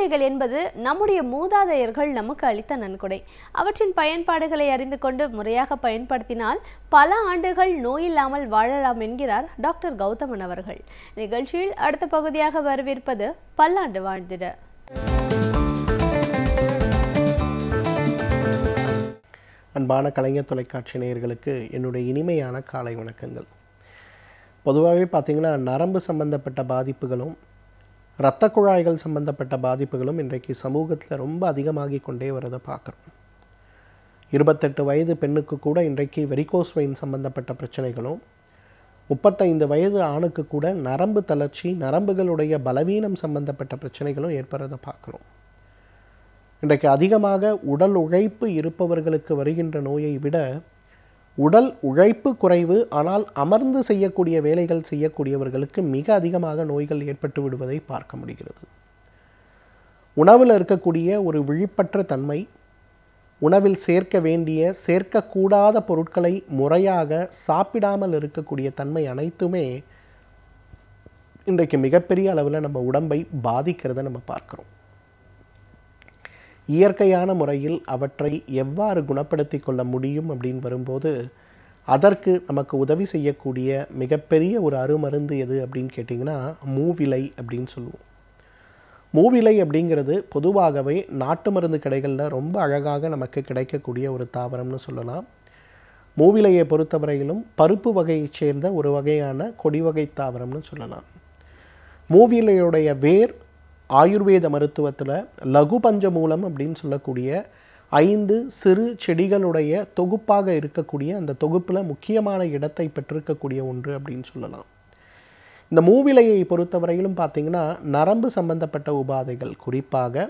மூலிகைகள் என்பது நம்முடைய மூதாதையர்கள் நமக்கு அளித்த நன்கொடை. அவற்றின் பயன்பாடுகளை அறிந்து கொண்டு முறையாக பயன்படுத்தினால் பல ஆண்டுகள் நோயில்லாமல் வாழலாம் என்கிறார் டாக்டர் கௌதமன் அவர்கள். நிகழ்ச்சியில் அடுத்த பகுதியாக வரவிருப்பது பல்லாண்டு வாழ்ந்திட. அன்பான கலைஞர் தொலைக்காட்சி நேயர்களுக்கு என்னுடைய இனிமையான காலை வணக்கங்கள். பொதுவாகவே பார்த்திங்கன்னா, நரம்பு சம்பந்தப்பட்ட பாதிப்புகளும் இரத்த குழாய்கள் சம்பந்தப்பட்ட பாதிப்புகளும் இன்றைக்கு சமூகத்தில் ரொம்ப அதிகமாகி கொண்டே வரதை பார்க்குறோம். 28 வயது பெண்ணுக்கு கூட இன்றைக்கு வெரிகோஸ் வெயின் சம்பந்தப்பட்ட பிரச்சனைகளும், 35 வயது ஆணுக்கு கூட நரம்பு தளர்ச்சி, நரம்புகளுடைய பலவீனம் சம்பந்தப்பட்ட பிரச்சனைகளும் ஏற்படுறதை பார்க்குறோம். இன்றைக்கு அதிகமாக உடல் உழைப்பு இருப்பவர்களுக்கு வருகின்ற நோயை விட உடல் உழைப்பு குறைவு ஆனால் அமர்ந்து செய்யக்கூடிய வேலைகள் செய்யக்கூடியவர்களுக்கு மிக அதிகமாக நோய்கள் ஏற்பட்டு விடுவதை பார்க்க முடிகிறது. உணவில் இருக்கக்கூடிய ஒரு விழிப்பற்ற தன்மை, உணவில் சேர்க்க வேண்டிய சேர்க்கக்கூடாத பொருட்களை முறையாக சாப்பிடாமல் இருக்கக்கூடிய தன்மை அனைத்துமே இன்றைக்கு மிகப்பெரிய அளவில் நம்ம உடம்பை பாதிக்கிறத நம்ம பார்க்குறோம். இயற்கையான முறையில் அவற்றை எவ்வாறு குணப்படுத்தி கொள்ள முடியும் அப்படின்னு வரும்போது அதற்கு நமக்கு உதவி செய்யக்கூடிய மிகப்பெரிய ஒரு அருமருந்து எது அப்படின்னு கேட்டிங்கன்னா மூவிலை அப்படின்னு சொல்லுவோம். மூவிலை அப்படிங்கிறது பொதுவாகவே நாட்டு மருந்து கடைகளில் ரொம்ப அழகாக நமக்கு கிடைக்கக்கூடிய ஒரு தாவரம்னு சொல்லலாம். மூவிலையை பொறுத்தவரையிலும் பருப்பு வகையைச் சேர்ந்த ஒரு வகையான கொடி வகை தாவரம்னு சொல்லலாம். மூவிலையுடைய வேர் ஆயுர்வேத மருத்துவத்தில் லகு பஞ்சமூலம் அப்படின்னு சொல்லக்கூடிய 5 சிறு செடிகளுடைய தொகுப்பாக இருக்கக்கூடிய அந்த தொகுப்பில் முக்கியமான இடத்தை பெற்றிருக்கக்கூடிய ஒன்று அப்படின்னு சொல்லலாம். இந்த மூவிலையை பொறுத்தவரையிலும் பார்த்திங்கன்னா, நரம்பு சம்பந்தப்பட்ட உபாதைகள், குறிப்பாக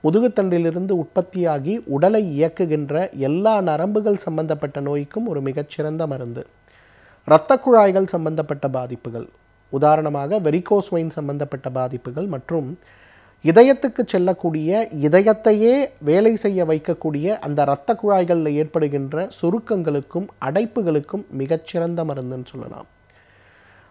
முதுகுத்தண்டிலிருந்து உற்பத்தியாகி உடலை இயக்குகின்ற எல்லா நரம்புகள் சம்பந்தப்பட்ட நோய்க்கும் ஒரு மிகச்சிறந்த மருந்து. இரத்த குழாய்கள் சம்பந்தப்பட்ட பாதிப்புகள், உதாரணமாக வெரிகோஸ் வெயின் சம்பந்தப்பட்ட பாதிப்புகள் மற்றும் இதயத்துக்கு செல்லக்கூடிய, இதயத்தையே வேலை செய்ய வைக்கக்கூடிய அந்த இரத்த குழாய்களில் ஏற்படுகின்ற சுருக்கங்களுக்கும் அடைப்புகளுக்கும் மிகச்சிறந்த மருந்துன்னு சொல்லலாம்.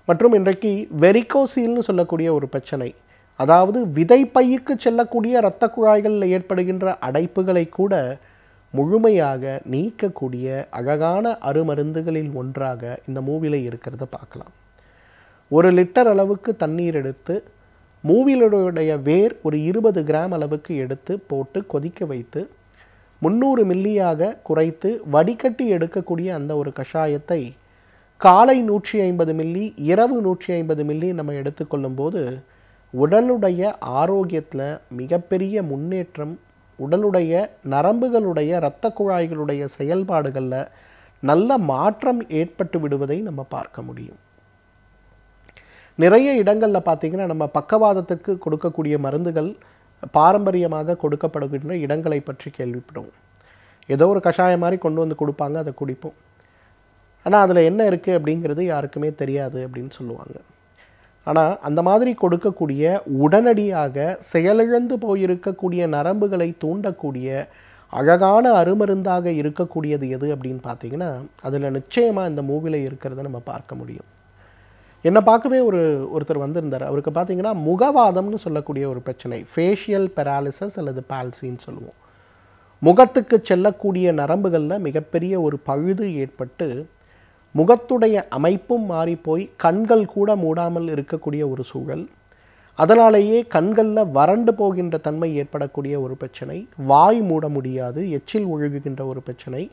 மற்றும் இன்றைக்கு வெரிகோசீல்னு சொல்லக்கூடிய ஒரு பிரச்சனை, அதாவது விதைப்பைக்கு செல்லக்கூடிய இரத்த குழாய்களில் ஏற்படுகின்ற அடைப்புகளை கூட முழுமையாக நீக்கக்கூடிய அழகான அருமருந்துகளில் ஒன்றாக இந்த மூவிலை இருக்கிறத பார்க்கலாம். 1 லிட்டர் அளவுக்கு தண்ணீர் எடுத்து மூவிலுடைய வேர் ஒரு 20 கிராம் அளவுக்கு எடுத்து போட்டு கொதிக்க வைத்து 300 மில்லியாக குறைத்து வடிகட்டி எடுக்கக்கூடிய அந்த ஒரு கஷாயத்தை காலை 150 மில்லி, இரவு 150 மில்லி நம்ம எடுத்துக்கொள்ளும் போது உடலுடைய ஆரோக்கியத்தில் மிகப்பெரிய முன்னேற்றம், உடலுடைய நரம்புகளுடைய இரத்த குழாய்களுடைய செயல்பாடுகளில் நல்ல மாற்றம் ஏற்பட்டு விடுவதை நம்ம பார்க்க முடியும். நிறைய இடங்களில் பார்த்திங்கன்னா, நம்ம பக்கவாதத்துக்கு கொடுக்கக்கூடிய மருந்துகள் பாரம்பரியமாக கொடுக்கப்படுகின்ற இடங்களை பற்றி கேள்விப்படுவோம். ஏதோ ஒரு கஷாயம் மாதிரி கொண்டு வந்து கொடுப்பாங்க, அதை குடிப்போம். ஆனால் அதில் என்ன இருக்குது அப்படிங்கிறது யாருக்குமே தெரியாது அப்படின்னு சொல்லுவாங்க. ஆனால் அந்த மாதிரி கொடுக்கக்கூடிய, உடனடியாக செயலிழந்து போயிருக்கக்கூடிய நரம்புகளை தூண்டக்கூடிய அழகான அருமருந்தாக இருக்கக்கூடியது எது அப்படின்னு பார்த்திங்கன்னா, அதில் நிச்சயமாக இந்த மூவிலை இருக்கிறத நம்ம பார்க்க முடியும். என்னை பார்க்கவே ஒருத்தர் வந்திருந்தார். அவருக்கு பார்த்திங்கன்னா முகவாதம்னு சொல்லக்கூடிய ஒரு பிரச்சனை, ஃபேஷியல் பெராலிசிஸ் அல்லது பால்சின்னு சொல்லுவோம். முகத்துக்கு செல்லக்கூடிய நரம்புகளில் மிகப்பெரிய ஒரு பழுது ஏற்பட்டு முகத்துடைய அமைப்பும் மாறிப்போய் கண்கள் கூட மூடாமல் இருக்கக்கூடிய ஒரு சூழல், அதனாலேயே கண்களில் வறண்டு போகின்ற தன்மை ஏற்படக்கூடிய ஒரு பிரச்சனை, வாய் மூட முடியாது, எச்சில் ஒழுகுகின்ற ஒரு பிரச்சனை,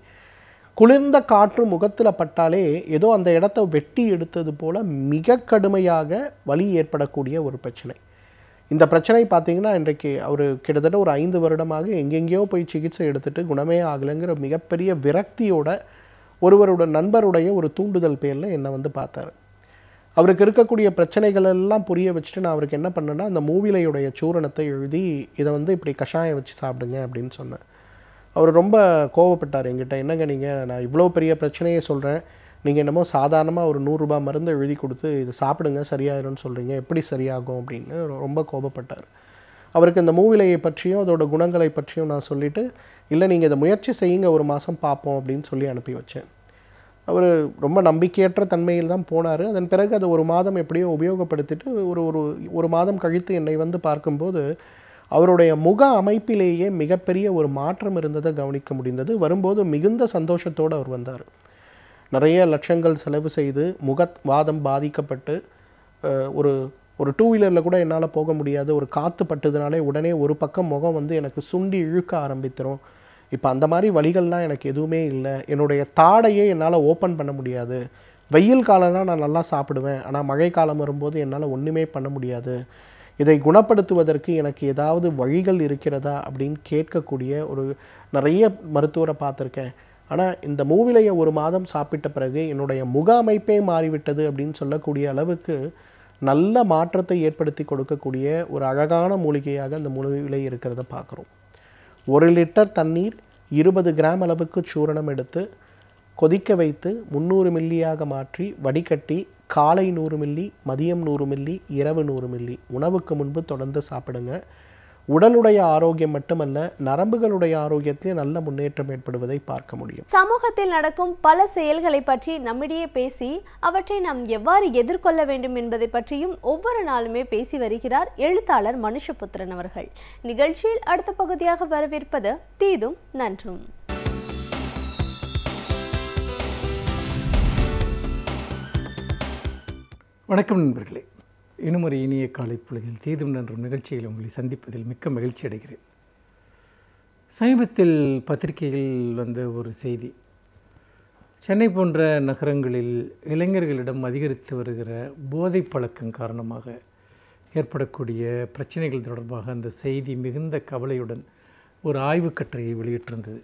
குளிர்ந்த காற்று முகத்தில் பட்டாலே ஏதோ அந்த இடத்த வெட்டி எடுத்தது போல் மிக கடுமையாக வலி ஏற்படக்கூடிய ஒரு பிரச்சனை. இந்த பிரச்சனை பார்த்திங்கன்னா, இன்றைக்கு அவர் கிட்டத்தட்ட ஒரு 5 வருடமாக எங்கெங்கேயோ போய் சிகிச்சை எடுத்துகிட்டு குணமே ஆகலைங்கிற மிகப்பெரிய விரக்தியோட ஒருவரோட நண்பருடைய ஒரு தூண்டுதல் பேரில் என்னை வந்து பார்த்தார். அவருக்கு இருக்கக்கூடிய பிரச்சனைகள் எல்லாம் புரிய வச்சுட்டு நான் அவருக்கு என்ன பண்ணேன்னா, அந்த மூவிலையுடைய சூரணத்தை எழுதி இதை வந்து இப்படி கஷாயம் வச்சு சாப்பிடுங்க அப்படின்னு சொன்னேன். அவர் ரொம்ப கோவப்பட்டார் என்கிட்ட. என்னங்க நீங்கள், நான் இவ்வளோ பெரிய பிரச்சனையே சொல்கிறேன், நீங்கள் என்னமோ சாதாரணமாக ஒரு 100 ரூபாய் மருந்து எழுதி கொடுத்து இதை சாப்பிடுங்க சரியாயிரும்னு சொல்கிறீங்க, எப்படி சரியாகும் அப்படின்னு ரொம்ப கோபப்பட்டார். அவருக்கு இந்த மூவிலையை பற்றியும் அதோட குணங்களை பற்றியும் நான் சொல்லிவிட்டு, இல்லை நீங்கள் இதை முயற்சி செய்யுங்க, 1 மாதம் பார்ப்போம் அப்படின்னு சொல்லி அனுப்பி வச்சேன். அவர் ரொம்ப நம்பிக்கையற்ற தன்மையில் தான் போனார். அதன் பிறகு அதை 1 மாதம் எப்படியோ உபயோகப்படுத்திட்டு ஒரு மாதம் கழித்து என்னை வந்து பார்க்கும்போது அவருடைய முக அமைப்பிலேயே மிகப்பெரிய ஒரு மாற்றம் இருந்ததை கவனிக்க முடிந்தது. வரும்போது மிகுந்த சந்தோஷத்தோடு அவர் வந்தார். நிறைய லட்சங்கள் செலவு செய்து முகவாதம் பாதிக்கப்பட்டு ஒரு ஒரு டூ வீலரில் கூட என்னால் போக முடியாது, ஒரு காற்று பட்டதுனாலே உடனே ஒரு பக்கம் முகம் வந்து எனக்கு சுண்டி இழுக்க ஆரம்பித்திரும். இப்போ அந்த மாதிரி வலிகள்லாம் எனக்கு எதுவுமே இல்லை. என்னுடைய தாடையே என்னால் ஓப்பன் பண்ண முடியாது. வெயில் காலம்னா நான் நல்லா சாப்பிடுவேன், ஆனால் மழை காலம் வரும்போது என்னால் ஒன்றுமே பண்ண முடியாது. இதை குணப்படுத்துவதற்கு எனக்கு ஏதாவது வழிகள் இருக்கிறதா அப்படின்னு கேட்கக்கூடிய ஒரு நிறைய மருத்துவரை பார்த்துருக்கேன். ஆனால் இந்த மூவிலையை ஒரு மாதம் சாப்பிட்ட பிறகு என்னுடைய முக அமைப்பே மாறிவிட்டது அப்படின்னு சொல்லக்கூடிய அளவுக்கு நல்ல மாற்றத்தை ஏற்படுத்தி கொடுக்கக்கூடிய ஒரு அழகான மூலிகையாக இந்த மூலிகை இருக்கிறத பார்க்குறோம். 1 லிட்டர் தண்ணீர் 20 கிராம் அளவுக்கு சூரணம் எடுத்து கொதிக்க வைத்து 300 மில்லியாக மாற்றி வடிகட்டி காலை 100 மில்லி, மதியம் 100 மில்லி, இரவு 100 மில்லி உணவுக்கு முன்பு தொடர்ந்து சாப்பிடுங்க. உடலுடைய ஆரோக்கியம் மட்டுமல்ல, நரம்புகளுடைய ஆரோக்கியத்திலே நல்ல முன்னேற்றம் ஏற்படுவதை பார்க்க முடியும். சமூகத்தில் நடக்கும் பல செயல்களை பற்றி நம்மிடையே பேசி அவற்றை நாம் எவ்வாறு எதிர்கொள்ள வேண்டும் என்பதை பற்றியும் ஒவ்வொரு நாளுமே பேசி வருகிறார் எழுத்தாளர் மனுஷபுத்திரன் அவர்கள். நிகழ்ச்சியில் அடுத்த பகுதியாக வரவிருப்பது தீதும் நன்றும். வணக்கம் நண்பர்களே, இன்னும் ஒரு இனிய காலை பொழுதில் தீதும் நன்றும் நிகழ்ச்சியில் உங்களை சந்திப்பதில் மிக்க மகிழ்ச்சி அடைகிறேன். சமீபத்தில் பத்திரிகையில் வந்த ஒரு செய்தி, சென்னை போன்ற நகரங்களில் இளைஞர்களிடம் அதிகரித்து வருகிற போதை பழக்கம் காரணமாக ஏற்படக்கூடிய பிரச்சனைகள் தொடர்பாக அந்த செய்தி மிகுந்த கவலையுடன் ஒரு ஆய்வுக் கட்டுரையை வெளியிட்டிருந்தது.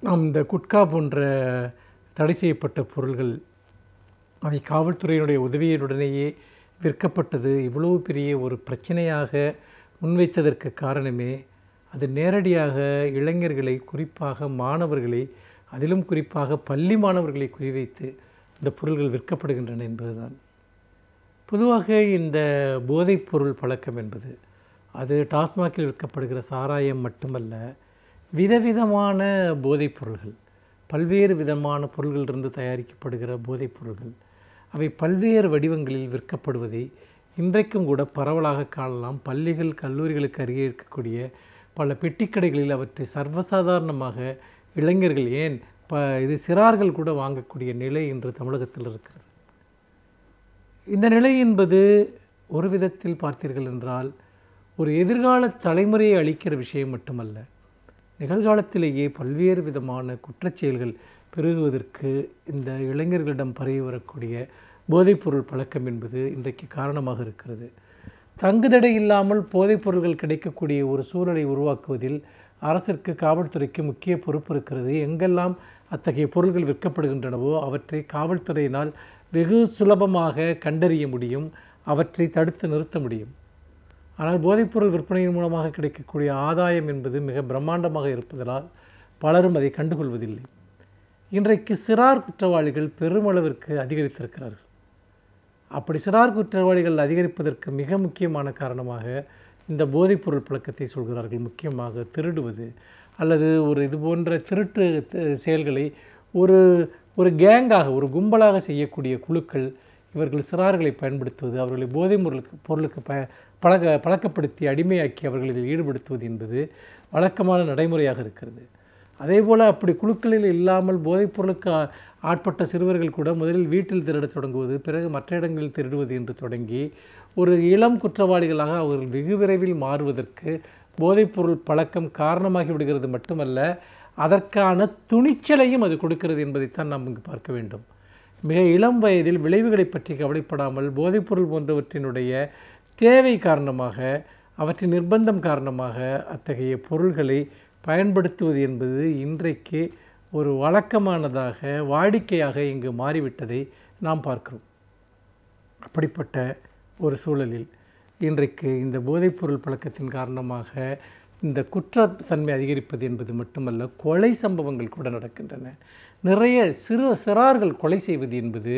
நாம் இந்த குட்கா போன்ற தடை செய்யப்பட்ட பொருள்கள் அவை காவல்துறையினுடைய உதவியுடனேயே விற்கப்பட்டது இவ்வளவு பெரிய ஒரு பிரச்சனையாக முன்வைத்ததற்கு காரணமே அது நேரடியாக இளைஞர்களை, குறிப்பாக மாணவர்களை, அதிலும் குறிப்பாக பள்ளி மாணவர்களை குறிவைத்து இந்த பொருள்கள் விற்கப்படுகின்றன என்பதுதான். பொதுவாக இந்த போதைப்பொருள் பழக்கம் என்பது அது டாஸ்மாகில் விற்கப்படுகிற சாராயம் மட்டுமல்ல, விதவிதமான போதைப் பொருள்கள், பல்வேறு விதமான பொருள்களிலிருந்து தயாரிக்கப்படுகிற போதைப் பொருள்கள் அவை பல்வேறு வடிவங்களில் விற்கப்படுவதை இன்றைக்கும் கூட பரவலாக காணலாம். பள்ளிகள், கல்லூரிகளுக்கு அருகே இருக்கக்கூடிய பல பெட்டிக்கடைகளில் அவற்றை சர்வசாதாரணமாக இளைஞர்கள், ஏன் இது சிறார்கள் கூட வாங்கக்கூடிய நிலை இன்று தமிழகத்தில் இருக்கிறது. இந்த நிலை என்பது ஒரு விதத்தில் பார்த்தீர்கள் என்றால் ஒரு எதிர்கால தலைமுறையை அளிக்கிற விஷயம் மட்டுமல்ல, நிகழ்காலத்திலேயே பல்வேறு விதமான குற்றச்செயல்கள் பெருகுவதற்கு இந்த இளைஞர்களிடம் பரவி வரக்கூடிய போதைப்பொருள் பழக்கம் என்பது இன்றைக்கு காரணமாக இருக்கிறது. தங்குதடை இல்லாமல் போதைப்பொருள்கள் கிடைக்கக்கூடிய ஒரு சூழலை உருவாக்குவதில் அரசிற்கு, காவல்துறைக்கு முக்கிய பொறுப்பு இருக்கிறது. எங்கெல்லாம் அத்தகைய பொருள்கள் விற்கப்படுகின்றனவோ அவற்றை காவல்துறையினால் வெகு சுலபமாக கண்டறிய முடியும், அவற்றை தடுத்து நிறுத்த முடியும். ஆனால் போதைப்பொருள் விற்பனையின் மூலமாக கிடைக்கக்கூடிய ஆதாயம் என்பது மிக பிரம்மாண்டமாக இருப்பதால் பலரும் அதை கண்டுகொள்வதில்லை. இன்றைக்கு சிறார் குற்றவாளிகள் பெருமளவிற்கு அதிகரித்திருக்கிறார்கள். அப்படி சிறார் குற்றவாளிகள் அதிகரிப்பதற்கு மிக முக்கியமான காரணமாக இந்த போதைப்பொருள் பழக்கத்தை சொல்கிறார்கள். முக்கியமாக திருடுவது அல்லது ஒரு இது போன்ற திருட்டு செயல்களை ஒரு கேங்காக, ஒரு கும்பலாக செய்யக்கூடிய குழுக்கள் இவர்கள் சிறார்களை பயன்படுத்துவது, அவர்களை போதை பொருளுக்கு பழக்கப்படுத்தி அடிமையாக்கி அவர்களை இதில் ஈடுபடுத்துவது என்பது வழக்கமான நடைமுறையாக இருக்கிறது. அதேபோல் அப்படி குழுக்களில் இல்லாமல் போதைப்பொருளுக்கு ஆட்பட்ட சிறுவர்கள் கூட முதலில் வீட்டில் திருடத் தொடங்குவது, பிறகு மற்ற இடங்களில் திருடுவது என்று தொடங்கி ஒரு இளம் குற்றவாளிகளாக அவர்கள் வெகு விரைவில் மாறுவதற்கு போதைப்பொருள் பழக்கம் காரணமாகி விடுகிறது மட்டுமல்ல, அதற்கான துணிச்சலையும் அது கொடுக்கிறது என்பதைத்தான் நாம் இங்கு பார்க்க வேண்டும். மிக இளம் வயதில் விளைவுகளை பற்றி கவலைப்படாமல் போதைப்பொருள் போன்றவற்றினுடைய தேவை காரணமாக, அவற்றின் நிர்பந்தம் காரணமாக அத்தகைய பொருள்களை பயன்படுத்துவது என்பது இன்றைக்கு ஒரு வழக்கமானதாக, வாடிக்கையாக இங்கு மாறிவிட்டதை நாம் பார்க்கிறோம். அப்படிப்பட்ட ஒரு சூழலில் இன்றைக்கு இந்த போதைப்பொருள் பழக்கத்தின் காரணமாக இந்த குற்றத்தன்மை அதிகரிப்பது என்பது மட்டுமல்ல, கொலை சம்பவங்கள் கூட நடக்கின்றன. நிறைய சிறார்கள் கொலை செய்வது என்பது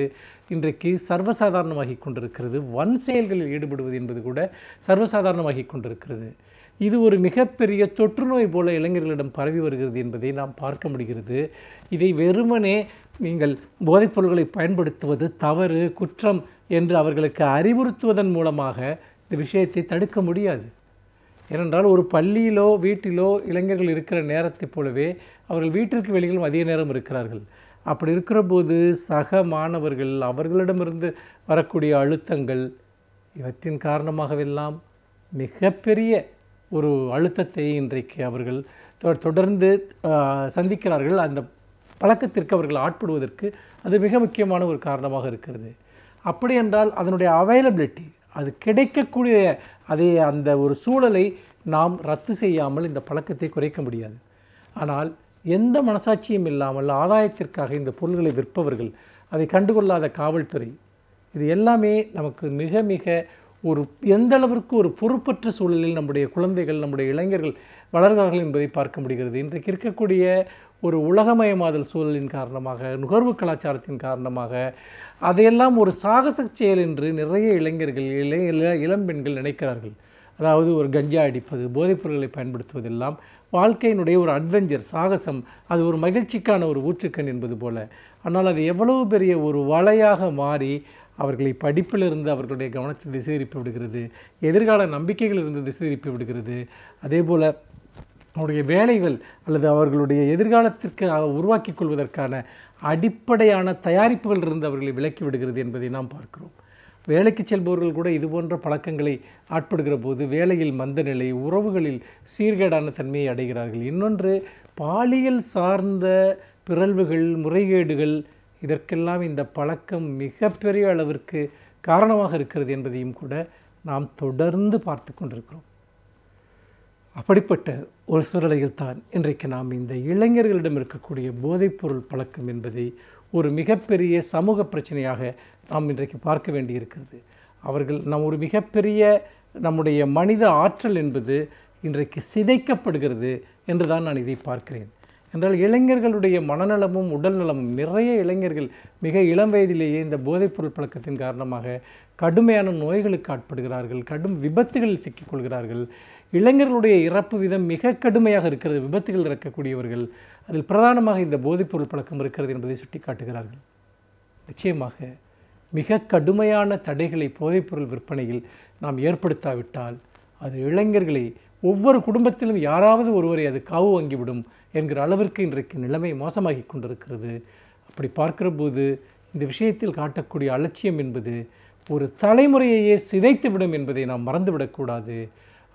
இன்றைக்கு சர்வசாதாரணமாகி கொண்டிருக்கிறது. வன் செயல்களில் ஈடுபடுவது என்பது கூட சர்வசாதாரணமாகி கொண்டிருக்கிறது. இது ஒரு மிகப்பெரிய தொற்று நோய் போல இளைஞர்களிடம் பரவி வருகிறது என்பதை நாம் பார்க்க முடிகிறது. இதை வெறுமனே நீங்கள் போதைப்பொருள்களை பயன்படுத்துவது தவறு, குற்றம் என்று அவர்களுக்கு அறிவுறுத்துவதன் மூலமாக இந்த விஷயத்தை தடுக்க முடியாது. ஏனென்றால் ஒரு பள்ளியிலோ வீட்டிலோ இளைஞர்கள் இருக்கிற நேரத்தைப் போலவே அவர்கள் வீட்டிற்கு வெளியிலும் அதிக நேரம் இருக்கிறார்கள். அப்படி இருக்கிற போது சக மாணவர்கள், அவர்களிடமிருந்து வரக்கூடிய அழுத்தங்கள், இவற்றின் காரணமாகவெல்லாம் மிகப்பெரிய ஒரு அழுத்தத்தை இன்றைக்கு அவர்கள் தொடர்ந்து சந்திக்கிறார்கள். அந்த பழக்கத்திற்கு அவர்கள் ஆட்படுவதற்கு அது மிக முக்கியமான ஒரு காரணமாக இருக்கிறது. அப்படி என்றால் அதனுடைய அவைலபிலிட்டி, அது கிடைக்கக்கூடிய அந்த ஒரு சூழலை நாம் ரத்து செய்யாமல் இந்த பழக்கத்தை குறைக்க முடியாது. ஆனால் எந்த மனசாட்சியும் இல்லாமல் ஆதாயத்திற்காக இந்த பொருள்களை விற்பவர்கள், அதை கண்டுகொள்ளாத காவல்துறை, இது எல்லாமே நமக்கு மிக மிக ஒரு எந்த அளவிற்கு ஒரு பொறுப்பற்ற சூழலில் நம்முடைய குழந்தைகள், நம்முடைய இளைஞர்கள் வளர்கிறார்கள் என்பதை பார்க்க முடிகிறது. இன்றைக்கு இருக்கக்கூடிய ஒரு உலகமயமாதல் சூழலின் காரணமாக, நுகர்வு கலாச்சாரத்தின் காரணமாக அதையெல்லாம் ஒரு சாகச செயல் என்று நிறைய இளைஞர்கள், இளம்பெண்கள் நினைக்கிறார்கள். அதாவது ஒரு கஞ்சா அடிப்பது, போதைப்பொருட்களை பயன்படுத்துவதெல்லாம் வாழ்க்கையினுடைய ஒரு அட்வென்ச்சர், சாகசம், அது ஒரு மகிழ்ச்சிக்கான ஒரு ஊற்றுக்கண் என்பது போல. ஆனால் அது எவ்வளவு பெரிய ஒரு வலையாக மாறி அவர்களை படிப்பிலிருந்து அவர்களுடைய கவனத்தை திசை திருப்பி விடுகிறது, எதிர்கால நம்பிக்கைகளிலிருந்து திசை திருப்பி விடுகிறது. அதே போல் அவருடைய வேலைகள் அல்லது அவர்களுடைய எதிர்காலத்திற்கு உருவாக்கி கொள்வதற்கான அடிப்படையான தயாரிப்புகள் இருந்து அவர்களை விலக்கி விடுகிறது என்பதை நாம் பார்க்கிறோம். வேலைக்கு செல்பவர்கள் கூட இதுபோன்ற பழக்கங்களை ஆட்படுகிற போது வேலையில் மந்தநிலை, உறவுகளில் சீர்கேடான தன்மையை அடைகிறார்கள். இன்னொன்று, பாலியல் சார்ந்த பிறழ்வுகள், முறைகேடுகள், இதற்கெல்லாம் இந்த பழக்கம் மிகப்பெரிய அளவிற்கு காரணமாக இருக்கிறது என்பதையும் கூட நாம் தொடர்ந்து பார்த்து கொண்டிருக்கிறோம். அப்படிப்பட்ட ஒரு சூழலில் தான் இன்றைக்கு நாம் இந்த இளைஞர்களிடம் இருக்கக்கூடிய போதைப்பொருள் பழக்கம் என்பதை ஒரு மிகப்பெரிய சமூக பிரச்சனையாக நாம் இன்றைக்கு பார்க்க வேண்டியிருக்கிறது. நம் ஒரு மிகப்பெரிய நம்முடைய மனித ஆற்றல் என்பது இன்றைக்கு சிதைக்கப்படுகிறது என்று தான் நான் இதை பார்க்கிறேன். என்றால் இளைஞர்களுடைய மனநலமும் உடல் நலமும், நிறைய இளைஞர்கள் மிக இளம் வயதிலேயே இந்த போதைப்பொருள் பழக்கத்தின் காரணமாக கடுமையான நோய்களுக்கு ஆட்படுகிறார்கள், கடும் விபத்துகளில் சிக்கிக்கொள்கிறார்கள். இளைஞர்களுடைய இறப்பு விதம் மிக கடுமையாக இருக்கிறது. விபத்துகள் இறக்கக்கூடியவர்கள் அதில் பிரதானமாக இந்த போதைப்பொருள் பழக்கம் இருக்கிறது என்பதை சுட்டி காட்டுகிறார்கள். நிச்சயமாக மிக கடுமையான தடைகளை போதைப்பொருள் விற்பனையில் நாம் ஏற்படுத்தாவிட்டால் அது இளைஞர்களை, ஒவ்வொரு குடும்பத்திலும் யாராவது ஒருவரை அது காவு வாங்கிவிடும் என்கிற அளவிற்கு இன்றைக்கு நிலைமை மோசமாகி கொண்டிருக்கிறது. அப்படி பார்க்கிற போது இந்த விஷயத்தில் காட்டக்கூடிய அலட்சியம் என்பது ஒரு தலைமுறையையே சிதைத்துவிடும் என்பதை நாம் மறந்துவிடக்கூடாது.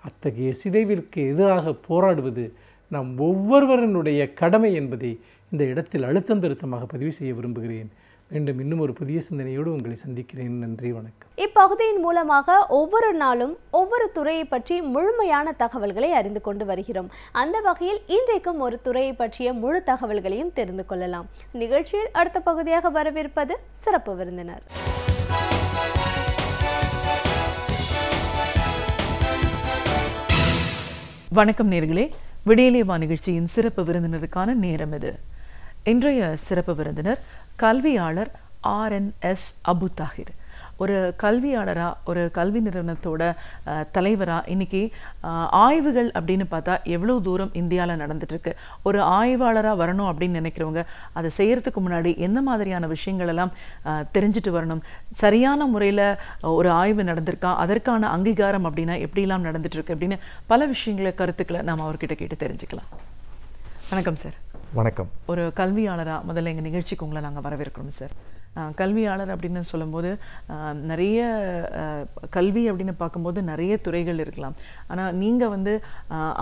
அத்தகைய சிதைவிற்கு எதிராக போராடுவது நாம் ஒவ்வொருவருடைய கடமை என்பதை இந்த இடத்தில் அழுத்தம் திருத்தமாக பதிவு செய்ய விரும்புகிறேன். மீண்டும் இன்னும் ஒரு புதிய சிந்தனையோடு உங்களை சந்திக்கிறேன். நன்றி, வணக்கம். இப்பகுதியின் மூலமாக ஒவ்வொரு நாளும் ஒவ்வொரு துறையை பற்றி முழுமையான தகவல்களை அறிந்து கொண்டு வருகிறோம். அந்த வகையில் இன்றைக்கும் ஒரு துறையை பற்றிய முழு தகவல்களையும் தெரிந்து கொள்ளலாம். நிகழ்ச்சியில் அடுத்த பகுதியாக வரவிருப்பது சிறப்பு விருந்தினர். வணக்கம் நேர்களே, விடியலேவா நிகழ்ச்சியின் சிறப்பு விருந்தினருக்கான நேரம் இது. இன்றைய சிறப்பு விருந்தினர் கல்வியாளர் RNS அபு தாஹிர். ஒரு கல்வியாளராக, ஒரு கல்வி நிறுவனத்தோட தலைவராக இன்னைக்கு ஆய்வுகள் அப்படின்னு பார்த்தா எவ்வளோ தூரம் இந்தியாவில் நடந்துட்டுருக்கு. ஒரு ஆய்வாளராக வரணும் அப்படின்னு நினைக்கிறவங்க அதை செய்கிறதுக்கு முன்னாடி எந்த மாதிரியான விஷயங்கள் எல்லாம் தெரிஞ்சுட்டு வரணும், சரியான முறையில் ஒரு ஆய்வு நடந்திருக்கா, அதற்கான அங்கீகாரம் அப்படின்னா எப்படிலாம் நடந்துட்டுருக்கு அப்படின்னு பல விஷயங்களை, கருத்துக்களை நாம் அவர்கிட்ட கேட்டு தெரிஞ்சுக்கலாம். வணக்கம் சார். வணக்கம். ஒரு கல்வியாளராக முதல்ல எங்கள் நிகழ்ச்சிக்கு உங்களை நாங்கள் வரவேற்கிறோம் சார். கல்வியாளர் அப்படின்னு சொல்லும்போது நிறைய கல்வி அப்படின்னு பார்க்கும்போது நிறைய துறைகள் இருக்கலாம். ஆனால் நீங்கள் வந்து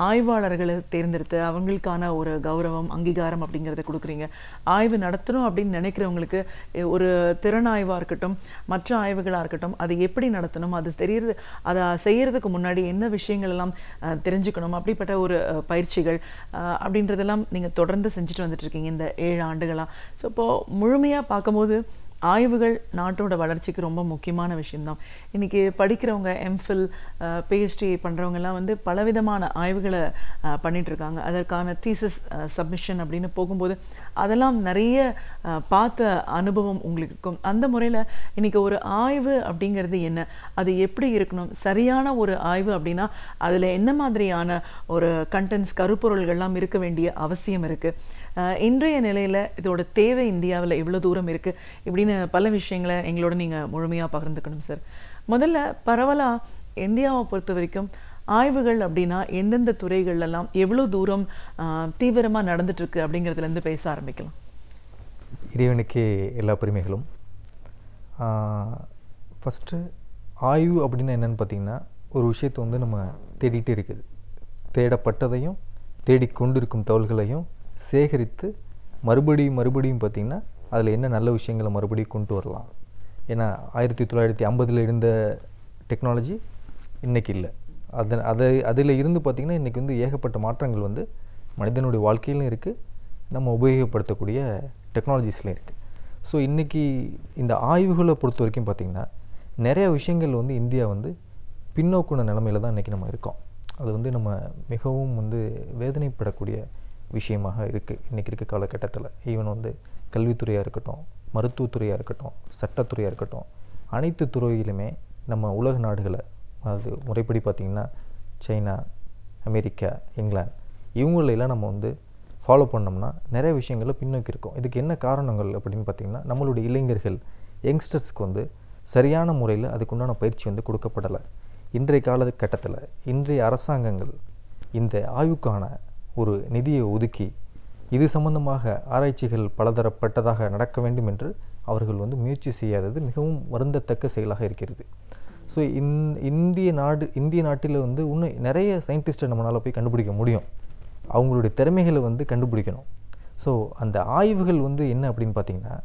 ஆய்வாளர்களை தேர்ந்தெடுத்து அவங்களுக்கான ஒரு கௌரவம், அங்கீகாரம் அப்படிங்கிறத கொடுக்குறீங்க. ஆய்வு நடத்தணும் அப்படின்னு நினைக்கிறவங்களுக்கு ஒரு திறனாய்வாக இருக்கட்டும், மற்ற ஆய்வுகளாக இருக்கட்டும், அது எப்படி நடத்தணும், அது தெரியுது, அதை செய்யறதுக்கு முன்னாடி என்ன விஷயங்கள் எல்லாம் தெரிஞ்சுக்கணும், அப்படிப்பட்ட ஒரு பயிற்சிகள் அப்படின்றதெல்லாம் நீங்கள் தொடர்ந்து செஞ்சுட்டு வந்துட்டு இருக்கீங்க இந்த 7 ஆண்டுகளாக. ஸோ இப்போது முழுமையாக பார்க்கும்போது ஆய்வுகள் நாட்டோட வளர்ச்சிக்கு ரொம்ப முக்கியமான விஷயம்தான். இன்றைக்கி படிக்கிறவங்க எம்ஃபில், பிஹெச்டி பண்ணுறவங்கெல்லாம் வந்து பலவிதமான ஆய்வுகளை பண்ணிகிட்ருக்காங்க. அதற்கான தீசிஸ் சப்மிஷன் அப்படின்னு போகும்போது அதெல்லாம் நிறைய பார்த்த அனுபவம் உங்களுக்கு இருக்கும். அந்த முறையில் இன்றைக்கி ஒரு ஆய்வு அப்படிங்கிறது என்ன, அது எப்படி இருக்கணும், சரியான ஒரு ஆய்வு அப்படின்னா அதில் என்ன மாதிரியான ஒரு கண்டென்ட்ஸ், கருப்பொருள்கள்லாம் இருக்க வேண்டிய அவசியம் இருக்குது, இன்றைய நிலையில் இதோட தேவை இந்தியாவில் எவ்வளோ தூரம் இருக்குது, இப்படின்னு பல விஷயங்களை எங்களோட நீங்கள் முழுமையாக பகிர்ந்துக்கணும் சார். முதல்ல பரவலாக இந்தியாவை பொறுத்த வரைக்கும் ஆய்வுகள் அப்படின்னா எந்தெந்த துறைகள்லாம் எவ்வளோ தூரம் தீவிரமாக நடந்துட்டுருக்கு அப்படிங்கிறதுலேருந்து பேச ஆரம்பிக்கலாம். இறைவனுக்கே எல்லா பெருமைகளும். ஃபஸ்ட்டு ஆய்வு அப்படின்னா என்னென்னு பார்த்திங்கன்னா, ஒரு விஷயத்தை வந்து நம்ம தேடிகிட்டே இருக்குது. தேடப்பட்டதையும் தேடிக்கொண்டிருக்கும் தகவல்களையும் சேகரித்து மறுபடியும் பார்த்திங்கன்னா அதில் என்ன நல்ல விஷயங்களை மறுபடியும் கொண்டு வரலாம். ஏன்னா 1950 இருந்த டெக்னாலஜி இன்றைக்கி இல்லை. அதில் இருந்து பார்த்திங்கன்னா இன்றைக்கி வந்து ஏகப்பட்ட மாற்றங்கள் வந்து மனிதனுடைய வாழ்க்கையிலும் இருக்குது, நம்ம உபயோகப்படுத்தக்கூடிய டெக்னாலஜிஸ்லையும் இருக்குது. ஸோ இன்றைக்கி இந்த ஆய்வுகளை பொறுத்த வரைக்கும் பார்த்திங்கன்னா நிறைய விஷயங்கள் வந்து இந்தியா வந்து பின்னோக்குன நிலைமையில் தான் இன்றைக்கி நம்ம இருக்கோம். அது வந்து நம்ம மிகவும் வந்து வேதனைப்படக்கூடிய விஷயமாக இருக்குது இன்றைக்கி இருக்க காலகட்டத்தில். ஈவன் வந்து கல்வித்துறையாக இருக்கட்டும், மருத்துவத்துறையாக இருக்கட்டும், சட்டத்துறையாக இருக்கட்டும், அனைத்து துறையிலுமே நம்ம உலக நாடுகளை, அது முறைப்படி பார்த்திங்கன்னா சைனா, அமெரிக்கா, இங்கிலாந்து இவங்களெல்லாம் நம்ம வந்து ஃபாலோ பண்ணோம்னா நிறைய விஷயங்களில் பின்னோக்கி இருக்கும். இதுக்கு என்ன காரணங்கள் அப்படின்னு பார்த்திங்கன்னா, நம்மளுடைய இளைஞர்கள், யங்ஸ்டர்ஸ்க்கு வந்து சரியான முறையில் அதுக்குண்டான பயிற்சி வந்து கொடுக்கப்படலை. இன்றைய காலகட்டத்தில் இன்றைய அரசாங்கங்கள் இந்த ஆய்வுக்கான ஒரு நிதியை ஒதுக்கி இது சம்பந்தமாக ஆராய்ச்சிகள் பலதரப்பட்டதாக நடக்க வேண்டும் என்று அவர்கள் வந்து முயற்சி செய்யாதது மிகவும் வருந்தத்தக்க செயலாக இருக்கிறது. ஸோ இந்திய நாட்டில் வந்து இன்னும் நிறைய சயின்டிஸ்ட்டை நம்மளால் போய் கண்டுபிடிக்க முடியும். அவங்களுடைய திறமைகளை வந்து கண்டுபிடிக்கணும். ஸோ அந்த ஆய்வுகள் வந்து என்ன அப்படின்னு பார்த்திங்கன்னா,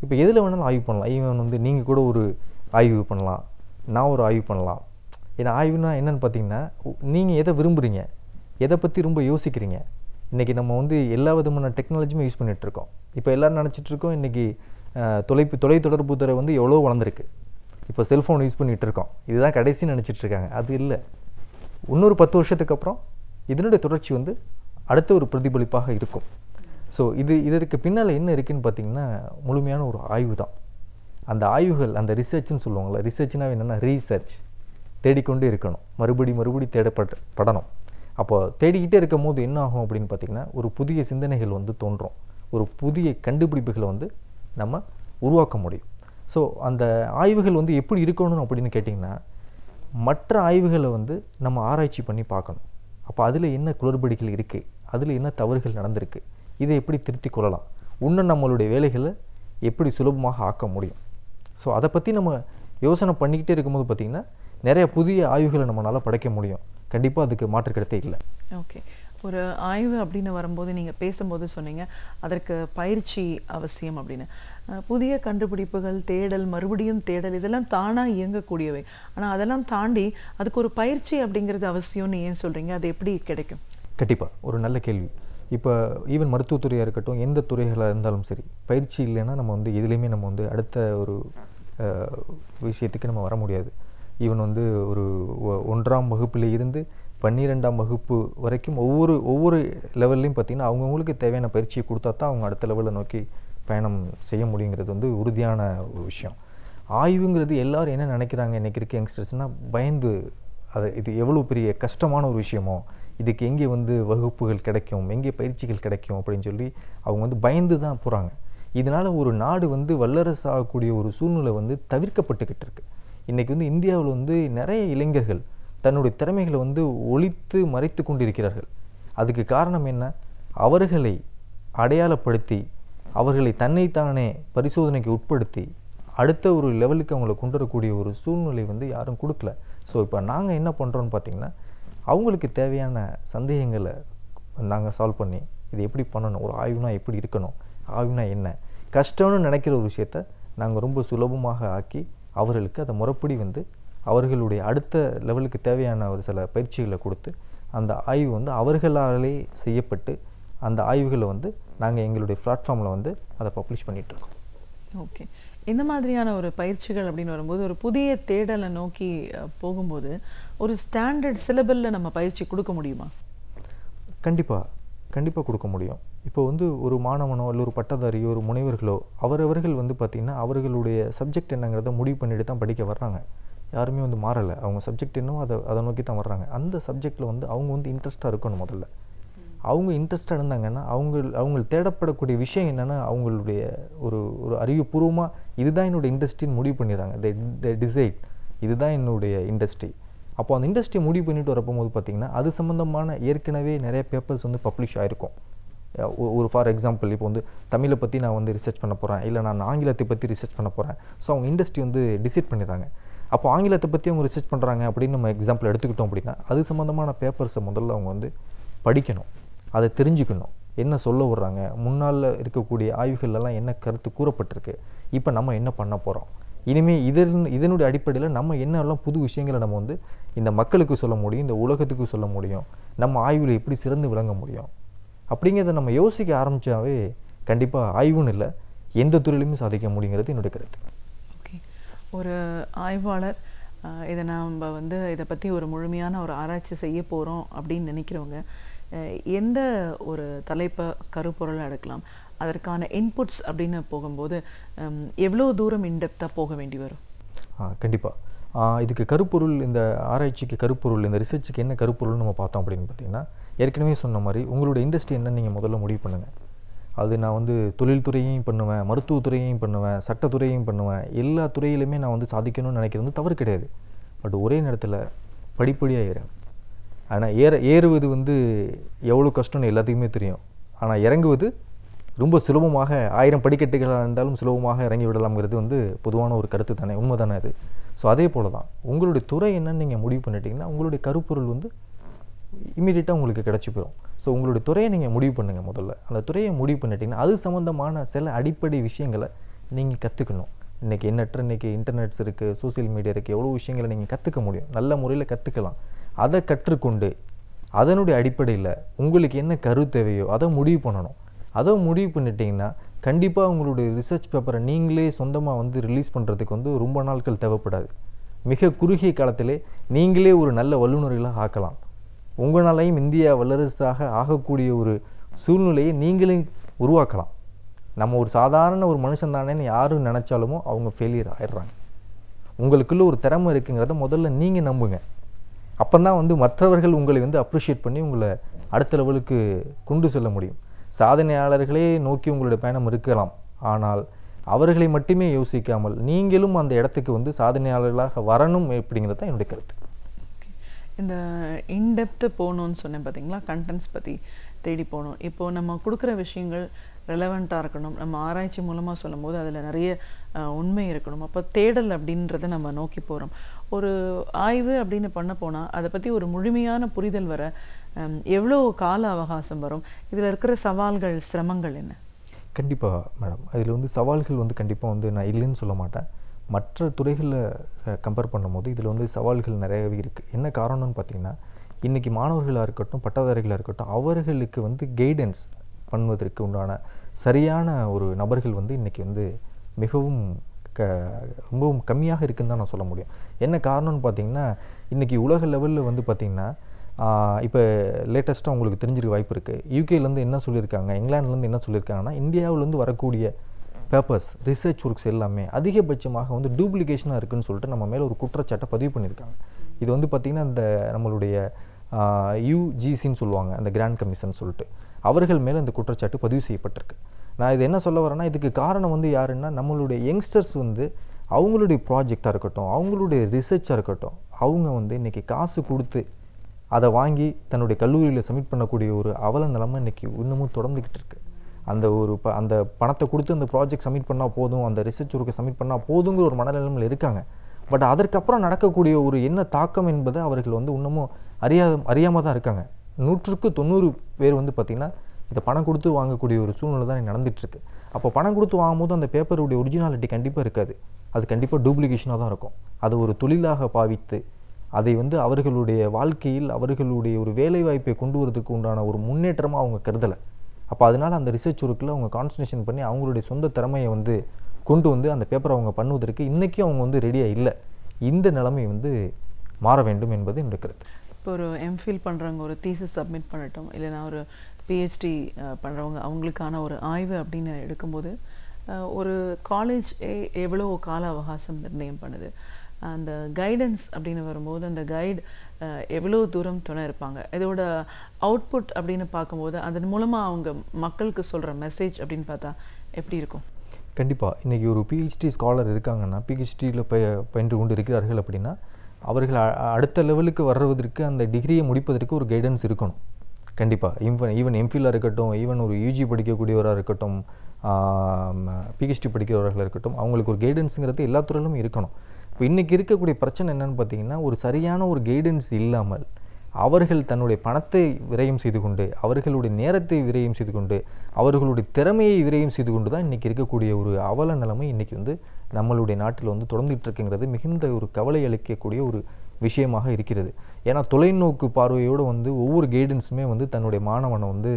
இப்போ எதில் வேணாலும் ஆய்வு பண்ணலாம். ஈவன் வந்து நீங்கள் கூட ஒரு ஆய்வு பண்ணலாம், நான் ஒரு ஆய்வு பண்ணலாம். ஏன்னா ஆய்வுனா என்னென்னு பார்த்தீங்கன்னா, நீங்கள் எதை விரும்புகிறீங்க, எதை பற்றி ரொம்ப யோசிக்கிறீங்க. இன்றைக்கி நம்ம வந்து எல்லா விதமான டெக்னாலஜியுமே யூஸ் பண்ணிகிட்ருக்கோம். இப்போ எல்லோரும் நினச்சிட்ருக்கோம் இன்றைக்கி தொலைத்தொடர்பு துறை வந்து எவ்வளோ வளர்ந்துருக்கு. இப்போ செல்ஃபோன் யூஸ் பண்ணிகிட்டு இருக்கோம், இதுதான் கடைசின்னு நினச்சிட்ருக்காங்க. அது இல்லை. இன்னொரு 10 வருஷத்துக்கு அப்புறம் இதனுடைய தொடர்ச்சி வந்து அடுத்த ஒரு பிரதிபலிப்பாக இருக்கும். ஸோ இதற்கு பின்னால் என்ன இருக்குதுன்னு பார்த்திங்கன்னா, முழுமையான ஒரு ஆய்வு தான். அந்த ஆய்வுகள், அந்த ரிசர்ச்னு சொல்லுவாங்கள்ல, ரிசர்ச்னால் என்னென்னா ரீசர்ச், தேடிக்கொண்டே இருக்கணும், மறுபடி தேடப்படணும். அப்போ தேடிக்கிட்டே இருக்கும் போது என்ன ஆகும் அப்படின்னு பார்த்திங்கன்னா, ஒரு புதிய சிந்தனைகள் வந்து தோன்றும், ஒரு புதிய கண்டுபிடிப்புகளை வந்து நம்ம உருவாக்க முடியும். ஸோ அந்த ஆய்வுகள் வந்து எப்படி இருக்கணும் அப்படின்னு கேட்டிங்கன்னா, மற்ற ஆய்வுகளை வந்து நம்ம ஆராய்ச்சி பண்ணி பார்க்கணும். அப்போ அதில் என்ன குளறுபடிகள் இருக்குது, அதில் என்ன தவறுகள் நடந்திருக்கு, இதை எப்படி திருத்தி கொள்ளலாம், இன்னும் நம்மளுடைய வேலைகளை எப்படி சுலபமாக ஆக்க முடியும். ஸோ அதை பற்றி நம்ம யோசனை பண்ணிக்கிட்டே இருக்கும்போது பார்த்திங்கன்னா நிறைய புதிய ஆய்வுகளை நம்மளால் படைக்க முடியும். கண்டிப்பாக அதுக்கு மாற்று கருத்தே இல்லை. ஓகே, ஒரு ஆய்வு அப்படின்னு வரும்போது நீங்கள் பேசும்போது சொன்னீங்க அதற்கு பயிற்சி அவசியம் அப்படின்னு. புதிய கண்டுபிடிப்புகள், தேடல், மறுபடியும் தேடல், இதெல்லாம் தானாக இயங்கக்கூடியவை. ஆனால் அதெல்லாம் தாண்டி அதுக்கு ஒரு பயிற்சி அப்படிங்கிறது அவசியம்னு ஏன் சொல்கிறீங்க? அது எப்படி கிடைக்கும்? கண்டிப்பாக ஒரு நல்ல கேள்வி. இப்போ ஈவன் மருத்துவத்துறையாக இருக்கட்டும், எந்த துறைகளாக இருந்தாலும் சரி, பயிற்சி இல்லைன்னா நம்ம வந்து எதுலேயுமே நம்ம வந்து அடுத்த ஒரு விஷயத்துக்கு நம்ம வர முடியாது. ஈவன் வந்து ஒரு 1ஆம் வகுப்பில் இருந்து 12ஆம் வகுப்பு வரைக்கும் ஒவ்வொரு லெவல்லையும் பார்த்திங்கன்னா அவங்கவுங்களுக்கு தேவையான பயிற்சியை கொடுத்தா தான் அவங்க அடுத்த லெவலில் நோக்கி பயணம் செய்ய முடியுங்கிறது வந்து உறுதியான ஒரு விஷயம். ஆய்வுங்கிறது எல்லோரும் என்ன நினைக்கிறாங்க இன்றைக்கி இருக்க யங்ஸ்டர்ஸ்னால், பயந்து இது எவ்வளோ பெரிய கஷ்டமான ஒரு விஷயமோ, இதுக்கு எங்கே வந்து வகுப்புகள் கிடைக்கும், எங்கே பயிற்சிகள் கிடைக்கும் அப்படின்னு சொல்லி அவங்க வந்து பயந்து தான் போகிறாங்க. இதனால் ஒரு நாடு வந்து வல்லரசாகக்கூடிய ஒரு சூழ்நிலை வந்து தவிர்க்கப்பட்டுக்கிட்டு இருக்குது. இன்றைக்கி வந்து இந்தியாவில் வந்து நிறைய இளைஞர்கள் தன்னுடைய திறமைகளை வந்து ஒழித்து மறைத்து கொண்டிருக்கிறார்கள். அதுக்கு காரணம் என்ன? அவர்களை அடையாளப்படுத்தி அவர்களை தன்னைத்தானே பரிசோதனைக்கு உட்படுத்தி அடுத்த ஒரு லெவலுக்கு அவங்கள கொண்டு வரக்கூடிய ஒரு சூழ்நிலை வந்து யாரும் கொடுக்கல. ஸோ இப்போ நாங்கள் என்ன பண்ணுறோன்னு பார்த்திங்கன்னா, அவங்களுக்கு தேவையான சந்தேகங்களை நாங்கள் சால்வ் பண்ணி இது எப்படி பண்ணணும், ஒரு ஆய்வுனா எப்படி இருக்கணும், ஆய்வுனா என்ன, கஷ்டம்னு நினைக்கிற ஒரு விஷயத்த நாங்கள் ரொம்ப சுலபமாக ஆக்கி அவர்களுக்கு அதை முறைப்படி வந்து அவர்களுடைய அடுத்த லெவலுக்கு தேவையான ஒரு சில பயிற்சிகளை கொடுத்து அந்த ஆய்வு வந்து அவர்களாலே செய்யப்பட்டு அந்த ஆய்வுகளை வந்து நாங்கள் எங்களுடைய பிளாட்ஃபார்மில் வந்து அதை பப்ளிஷ் பண்ணிகிட்ருக்கோம். ஓகே, இந்த மாதிரியான ஒரு பயிற்சிகள் அப்படின்னு வரும்போது ஒரு புதிய தேடலை நோக்கி போகும்போது ஒரு ஸ்டாண்டர்ட் சிலபஸில் நம்ம பயிற்சி கொடுக்க முடியுமா? கண்டிப்பாக கொடுக்க முடியும். இப்போ வந்து ஒரு மாணவனோ இல்லை ஒரு பட்டதாரியோ ஒரு முனைவர்களோ அவரவர்கள் வந்து பார்த்திங்கன்னா அவர்களுடைய சப்ஜெக்ட் என்னங்கிறத முடிவு பண்ணிட்டு தான் படிக்க வர்றாங்க. யாருமே வந்து மாறலை. அவங்க சப்ஜெக்ட் என்னவோ அதை நோக்கி தான் வர்றாங்க. அந்த சப்ஜெக்டில் வந்து அவங்க வந்து இன்ட்ரெஸ்ட்டாக இருக்கணும். முதல்ல அவங்க இன்ட்ரெஸ்டாக இருந்தாங்கன்னா அவங்க தேடப்படக்கூடிய விஷயம் என்னென்னா அவங்களுடைய ஒரு அறிவுபூர்வமாக இதுதான் என்னோடய இண்டஸ்ட்ரின்னு முடிவு பண்ணிடுறாங்க. தே டிசைட் இதுதான் என்னுடைய இண்டஸ்ட்ரி. அப்போ அந்த இண்டஸ்ட்ரியை முடிவு பண்ணிட்டு வரப்போது பார்த்திங்கன்னா அது சம்மந்தமான ஏற்கனவே நிறைய பேப்பர்ஸ் வந்து பப்ளிஷ் ஆகிருக்கும். ஒரு ஃபார் எக்ஸாம்பிள் இப்போ வந்து தமிழை பற்றி நான் வந்து ரிசர்ச் பண்ண போகிறேன், இல்லை நான் ஆங்கிலத்தை பற்றி ரிசர்ச் பண்ண போகிறேன். ஸோ அவங்க இண்டஸ்ட்ரி வந்து டிசைட் பண்ணிடுறாங்க. அப்போ ஆங்கிலத்தை பற்றி அவங்க ரிசர்ச் பண்ணுறாங்க அப்படின்னு நம்ம எக்ஸாம்பிள் எடுத்துக்கிட்டோம் அப்படின்னா அது சம்மந்தமான பேப்பர்ஸை முதல்ல அவங்க வந்து படிக்கணும், அதை தெரிஞ்சுக்கணும், என்ன சொல்ல வர்றாங்க, முன்னால் இருக்கக்கூடிய ஆய்வுகள்லாம் என்ன கருத்து கூறப்பட்டிருக்கு, இப்போ நம்ம என்ன பண்ண போகிறோம், இனிமேல் இதனுடைய அடிப்படையில் நம்ம என்னெல்லாம் புது விஷயங்களை நம்ம வந்து இந்த மக்களுக்கு சொல்ல முடியும், இந்த உலகத்துக்கு சொல்ல முடியும், நம்ம ஆய்வில் எப்படி சிறந்து விளங்க முடியும் அப்படிங்கிறத நம்ம யோசிக்க ஆரம்பித்தாவே கண்டிப்பாக ஆய்வுன்னு இல்லை எந்த துறையிலுமே சாதிக்க முடியுங்கிறது என்னுடைய கருத்து. ஓகே, ஒரு ஆய்வாளர் இதை நம்ம வந்து இதை பற்றி ஒரு முழுமையான ஒரு ஆராய்ச்சி செய்ய போகிறோம் அப்படின்னு நினைக்கிறவங்க எந்த ஒரு தலைப்பை கருப்பொருளை எடுக்கலாம், அதற்கான இன்புட்ஸ் அப்படின்னு போகும்போது எவ்வளோ தூரம் இன்டெப்த்தாக போக வேண்டி வரும்? கண்டிப்பாக இதுக்கு கருப்பொருள், இந்த ஆராய்ச்சிக்கு கருப்பொருள், இந்த ரிசர்ச்சுக்கு என்ன கருப்பொருள்னு நம்ம பார்த்தோம் அப்படின்னு பார்த்தீங்கன்னா ஏற்கனவே சொன்ன மாதிரி உங்களோட இண்டஸ்ட்ரி என்னன்னு நீங்கள் முதல்ல முடிவு பண்ணுங்கள். அது நான் வந்து தொழில்துறையையும் பண்ணுவேன், மருத்துவத்துறையையும் பண்ணுவேன், சட்டத்துறையையும் பண்ணுவேன், எல்லா துறையிலுமே நான் வந்து சாதிக்கணும்னு நினைக்கிறது தவறு கிடையாது. பட் ஒரே நேரத்தில் படிப்படியாக ஏறும். ஆனால் ஏறுவது வந்து எவ்வளோ கஷ்டம்னு எல்லாத்துக்குமே தெரியும். ஆனால் இறங்குவது ரொம்ப சுலபமாக 1000 படிக்கட்டுகளாக இருந்தாலும் சுலபமாக இறங்கி விடலாம்ங்கிறது வந்து பொதுவான ஒரு கருத்து தானே, உண்மை தானே அது. ஸோ அதே போல் தான் உங்களுடைய துறை என்னன்னு நீங்கள் முடிவு பண்ணிட்டீங்கன்னா உங்களுடைய கருப்பொருள் வந்து இமீடியட்டாக உங்களுக்கு கிடச்சி போயிடும். ஸோ உங்களுடைய துறையை நீங்கள் முடிவு பண்ணுங்கள். முதல்ல அந்த துறையை முடிவு பண்ணிட்டீங்கன்னா அது சம்மந்தமான சில அடிப்படை விஷயங்களை நீங்கள் கற்றுக்கணும். இன்றைக்கி இன்றைக்கி இன்டர்நெட்ஸ் இருக்குது, சோசியல் மீடியா இருக்குது, எவ்வளோ விஷயங்களை நீங்கள் கற்றுக்க முடியும், நல்ல முறையில் கற்றுக்கலாம். அதை கற்றுக்கொண்டு அதனுடைய அடிப்படையில் உங்களுக்கு என்ன கரு தேவையோ அதை முடிவு பண்ணணும். அதை முடிவு பண்ணிட்டீங்கன்னா கண்டிப்பாக உங்களுடைய ரிசர்ச் பேப்பரை நீங்களே சொந்தமாக வந்து ரிலீஸ் பண்ணுறதுக்கு வந்து ரொம்ப நாட்கள் தேவைப்படாது. மிக குறுகிய காலத்திலே நீங்களே ஒரு நல்ல வல்லுநர்களாக ஆக்கலாம். உங்களாலையும் இந்தியா வல்லரசாக ஆகக்கூடிய ஒரு சூழ்நிலையை நீங்களே உருவாக்கலாம். நம்ம ஒரு சாதாரண ஒரு மனுஷன் தானேன்னு யாரும் நினச்சாலுமோ அவங்க ஃபெயிலியர் ஆயிடுறாங்க. உங்களுக்குள்ள ஒரு திறமை இருக்குங்கிறத முதல்ல நீங்கள் நம்புங்க. அப்போ தான் வந்து மற்றவர்கள் உங்களை வந்து அப்ரிஷியேட் பண்ணி உங்களை அடுத்த லெவலுக்கு கொண்டு செல்ல முடியும். சாதனையாளர்களே நோக்கி உங்களுடைய பயணம் இருக்கலாம், ஆனால் அவர்களை மட்டுமே யோசிக்காமல் நீங்களும் அந்த இடத்துக்கு வந்து சாதனையாளர்களாக வரணும் அப்படிங்கிறது தான் என்னுடைய கருத்து. இந்த இன்டெப்த்து போகணுன்னு சொன்னேன் பார்த்தீங்களா, கண்டென்ட்ஸ் பற்றி தேடி போகணும். இப்போது நம்ம கொடுக்குற விஷயங்கள் ரெலவெண்ட்டாக இருக்கணும். நம்ம ஆராய்ச்சி மூலமாக சொல்லும் போது அதில் நிறைய உண்மை இருக்கணும். அப்போ தேடல் அப்படின்றத நம்ம நோக்கி போகிறோம். ஒரு ஆய்வு அப்படின்னு பண்ண போனால் அதை பற்றி ஒரு முழுமையான புரிதல் வர எவ்வளோ கால அவகாசம் வரும்? இதில் இருக்கிற சவால்கள், சிரமங்கள் என்ன? கண்டிப்பாக மேடம், அதில் வந்து சவால்கள் வந்து கண்டிப்பாக வந்து நான் இல்லைன்னு சொல்ல மாட்டேன். மற்ற துறைகளில் கம்பேர் பண்ணும்போது இதில் வந்து சவால்கள் நிறையவே இருக்குது. என்ன காரணம்னு பார்த்திங்கன்னா இன்றைக்கி மாணவர்களாக இருக்கட்டும், பட்டதாரிகளாக இருக்கட்டும், அவர்களுக்கு வந்து கைடன்ஸ் பண்ணுவதற்கு உண்டான சரியான ஒரு நபர்கள் வந்து இன்றைக்கி வந்து மிகவும் ரொம்பவும் கம்மியாக இருக்குன்னு தான் நான் சொல்ல முடியும். என்ன காரணம்னு பார்த்திங்கன்னா இன்றைக்கி உலக லெவலில் வந்து பார்த்திங்கன்னா இப்போ லேட்டஸ்ட்டாக உங்களுக்கு தெரிஞ்சிருக்க வாய்ப்பு இருக்குது. யூகேலேருந்து என்ன சொல்லியிருக்காங்க, இங்கிலாந்துலேருந்து என்ன சொல்லியிருக்காங்கன்னா இந்தியாவிலேருந்து வரக்கூடிய பேப்பர்ஸ், ரிசர்ச் ஒர்க்ஸ் எல்லாமே அதிகபட்சமாக வந்து டூப்ளிகேஷனாக இருக்குதுன்னு சொல்லிட்டு நம்ம மேலே ஒரு குற்றச்சாட்டை பதிவு பண்ணியிருக்காங்க. இது வந்து பார்த்திங்கன்னா இந்த நம்மளுடைய யூஜிசின்னு சொல்லுவாங்க, அந்த கிராண்ட் கமிஷன் சொல்லிட்டு அவர்கள் மேலே இந்த குற்றச்சாட்டு பதிவு செய்யப்பட்டிருக்கு. நான் இது என்ன சொல்ல வரேன்னா இதுக்கு காரணம் வந்து யாருன்னா நம்மளுடைய யங்ஸ்டர்ஸ் வந்து அவங்களுடைய ப்ராஜெக்டாக இருக்கட்டும், அவங்களுடைய ரிசர்ச்சாக இருக்கட்டும், அவங்க வந்து இன்றைக்கி காசு கொடுத்து அதை வாங்கி தன்னுடைய கல்லூரியில் சப்மிட் பண்ணக்கூடிய ஒரு அவல நிலைமை இன்றைக்கி இன்னமும் தொடர்ந்துக்கிட்டு இருக்குது. அந்த பணத்தை கொடுத்து அந்த ப்ராஜெக்ட் சப்மிட் பண்ணால் போதும், அந்த ரிசர்ச் ஒர்க்கை சப்மிட் பண்ணால் போதுங்கிற ஒரு மனநிலைமையில் இருக்காங்க. பட் அதற்கப்புறம் நடக்கக்கூடிய ஒரு என்ன தாக்கம் என்பதை அவர்கள் வந்து இன்னமும் அறியாமல் தான் இருக்காங்க. 100க்கு 90 பேர் வந்து பார்த்திங்கன்னா இதை பணம் கொடுத்து வாங்கக்கூடிய ஒரு சூழ்நிலை தான் நடந்துகிட்ருக்கு. அப்போ பணம் கொடுத்து வாங்கும்போது அந்த பேப்பருடைய ஒரிஜினாலிட்டி கண்டிப்பாக இருக்காது, அது கண்டிப்பாக டூப்ளிகேஷனாக தான் இருக்கும். அது ஒரு தொழிலாக பாவித்து அதை வந்து அவர்களுடைய வாழ்க்கையில் அவர்களுடைய ஒரு வேலைவாய்ப்பை கொண்டு வரதுக்கு உண்டான ஒரு முன்னேற்றமாக அவங்க கருதலை. அப்போ அதனால் அந்த ரிசர்ச் ஒர்க்கில் அவங்க கான்சன்ட்ரேஷன் பண்ணி அவங்களுடைய சொந்த திறமையை வந்து கொண்டு வந்து அந்த பேப்பரை அவங்க பண்ணுவதற்கு இன்றைக்கும் அவங்க வந்து ரெடியாக இல்லை. இந்த நிலைமை வந்து மாற வேண்டும் என்பது என்னுடைய கருத்து. இப்போ ஒரு எம்ஃபில் பண்ணுறவங்க ஒரு தீசிஸ் சப்மிட் பண்ணட்டும், இல்லைனா ஒரு பிஹெச்டி பண்ணுறவங்க அவங்களுக்கான ஒரு ஆய்வு அப்படின்னு எடுக்கும்போது ஒரு காலேஜ் எவ்வளோ கால அவகாசம் நிர்ணயம் பண்ணுது? அந்த கைடன்ஸ் அப்படின்னு வரும்போது அந்த கைடு எவ்வளோ தூரம் துணை இருப்பாங்க? இதோட அவுட்புட் அப்படின்னு பார்க்கும்போது அதன் மூலமாக அவங்க மக்களுக்கு சொல்கிற மெசேஜ் அப்படின்னு பார்த்தா எப்படி இருக்கும்? கண்டிப்பாக இன்றைக்கி ஒரு பிஹெச்டி ஸ்காலர் இருக்காங்கன்னா, பிஹெச்டியில் பயின்று கொண்டு இருக்கிறார்கள் அப்படின்னா அவர்கள் அடுத்த லெவலுக்கு வர்றதற்கு அந்த டிகிரியை முடிப்பதற்கு ஒரு கைடன்ஸ் இருக்கணும் கண்டிப்பாக. ஈவன் எம்ஃபிலாக இருக்கட்டும், ஈவன் ஒரு யூஜி படிக்கக்கூடியவராக இருக்கட்டும், பிஹெச்டி படிக்கிறவர்களாக இருக்கட்டும், அவங்களுக்கு ஒரு கைடன்ஸுங்கிறது எல்லா துறையிலும் இருக்கணும். இப்போ இன்றைக்கி இருக்கக்கூடிய பிரச்சனை என்னென்னு பார்த்தீங்கன்னா, ஒரு சரியான ஒரு கைடன்ஸ் இல்லாமல் அவர்கள் தன்னுடைய பணத்தை விரயம் செய்து கொண்டு, அவர்களுடைய நேரத்தை விரயம் செய்து கொண்டு, அவர்களுடைய திறமையை விரயம் செய்து கொண்டு தான் இன்றைக்கி இருக்கக்கூடிய ஒரு அவல நிலைமை இன்றைக்கி வந்து நம்மளுடைய நாட்டில் வந்து தொடர்ந்துட்டு இருக்குங்கிறது மிகுந்த ஒரு கவலை அளிக்கக்கூடிய ஒரு விஷயமாக இருக்கிறது. ஏன்னா தொலைநோக்கு பார்வையோடு வந்து ஒவ்வொரு கைடன்ஸுமே வந்து தன்னுடைய மாணவனை வந்து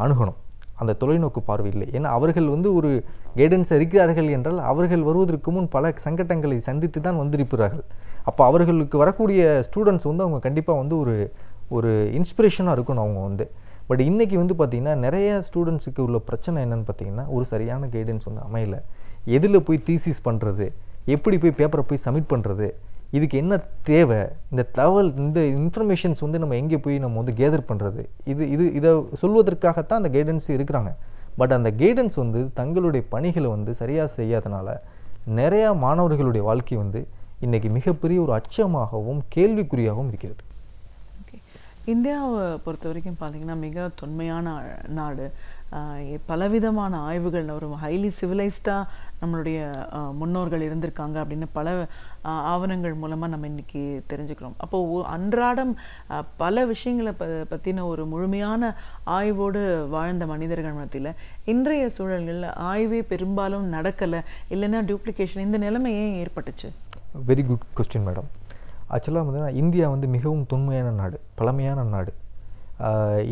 அணுகணும். அந்த தொலைநோக்கு பார்வை இல்லை. ஏன்னா அவர்கள் வந்து ஒரு கைடன்ஸ் இருக்கிறார்கள் என்றால் அவர்கள் வருவதற்கு முன் பல சங்கடங்களை சந்தித்து தான் வந்திருக்கிறார்கள். அப்போ அவர்களுக்கு வரக்கூடிய ஸ்டூடெண்ட்ஸ் வந்து அவங்க கண்டிப்பாக வந்து ஒரு இன்ஸ்பிரேஷனாக இருக்கணும் அவங்க வந்து. பட் இன்றைக்கி வந்து பார்த்திங்கன்னா நிறைய ஸ்டூடெண்ட்ஸுக்கு உள்ள பிரச்சனை என்னென்னு பார்த்திங்கன்னா, ஒரு சரியான கைடன்ஸ் வந்து அமையலை. எதில் போய் தீசிஸ் பண்ணுறது, எப்படி போய் பேப்பரை போய் சப்மிட் பண்ணுறது, இதுக்கு என்ன தேவை, இந்த தகவல் இந்த இன்ஃபர்மேஷன்ஸ் வந்து நம்ம எங்கே போய் நம்ம வந்து கேதர் பண்ணுறது, இதை சொல்வதற்காகத்தான் அந்த கைடன்ஸ் இருக்கிறாங்க. பட் அந்த கைடன்ஸ் வந்து தங்களுடைய பணிகளை வந்து சரியாக செய்யாதனால நிறையா மாணவர்களுடைய வாழ்க்கை வந்து இன்றைக்கி மிகப்பெரிய ஒரு அச்சமாகவும் கேள்விக்குறியாகவும் இருக்கிறது. இந்தியாவை பொறுத்த வரைக்கும் பார்த்தீங்கன்னா மிக தொன்மையான நாடு. பலவிதமான ஆய்வுகள், ஒரு ஹைலி சிவிலைஸ்டாக நம்மளுடைய முன்னோர்கள் இருந்திருக்காங்க அப்படின்னு பல ஆவணங்கள் மூலமாக நம்ம இன்னைக்கு தெரிஞ்சுக்கிறோம். அப்போது அன்றாடம் பல விஷயங்களை பற்றின ஒரு முழுமையான ஆய்வோடு வாழ்ந்த மனிதர்கள் மத்தியில் இன்றைய சூழல்களில் ஆய்வே பெரும்பாலும் நடக்கலை, இல்லைன்னா டூப்ளிகேஷன், இந்த நிலைமை ஏன் ஏற்பட்டுச்சு? Very good question madam. ஆக்சுவலாக வந்து இந்தியா வந்து மிகவும் தொன்மையான நாடு, பழமையான நாடு.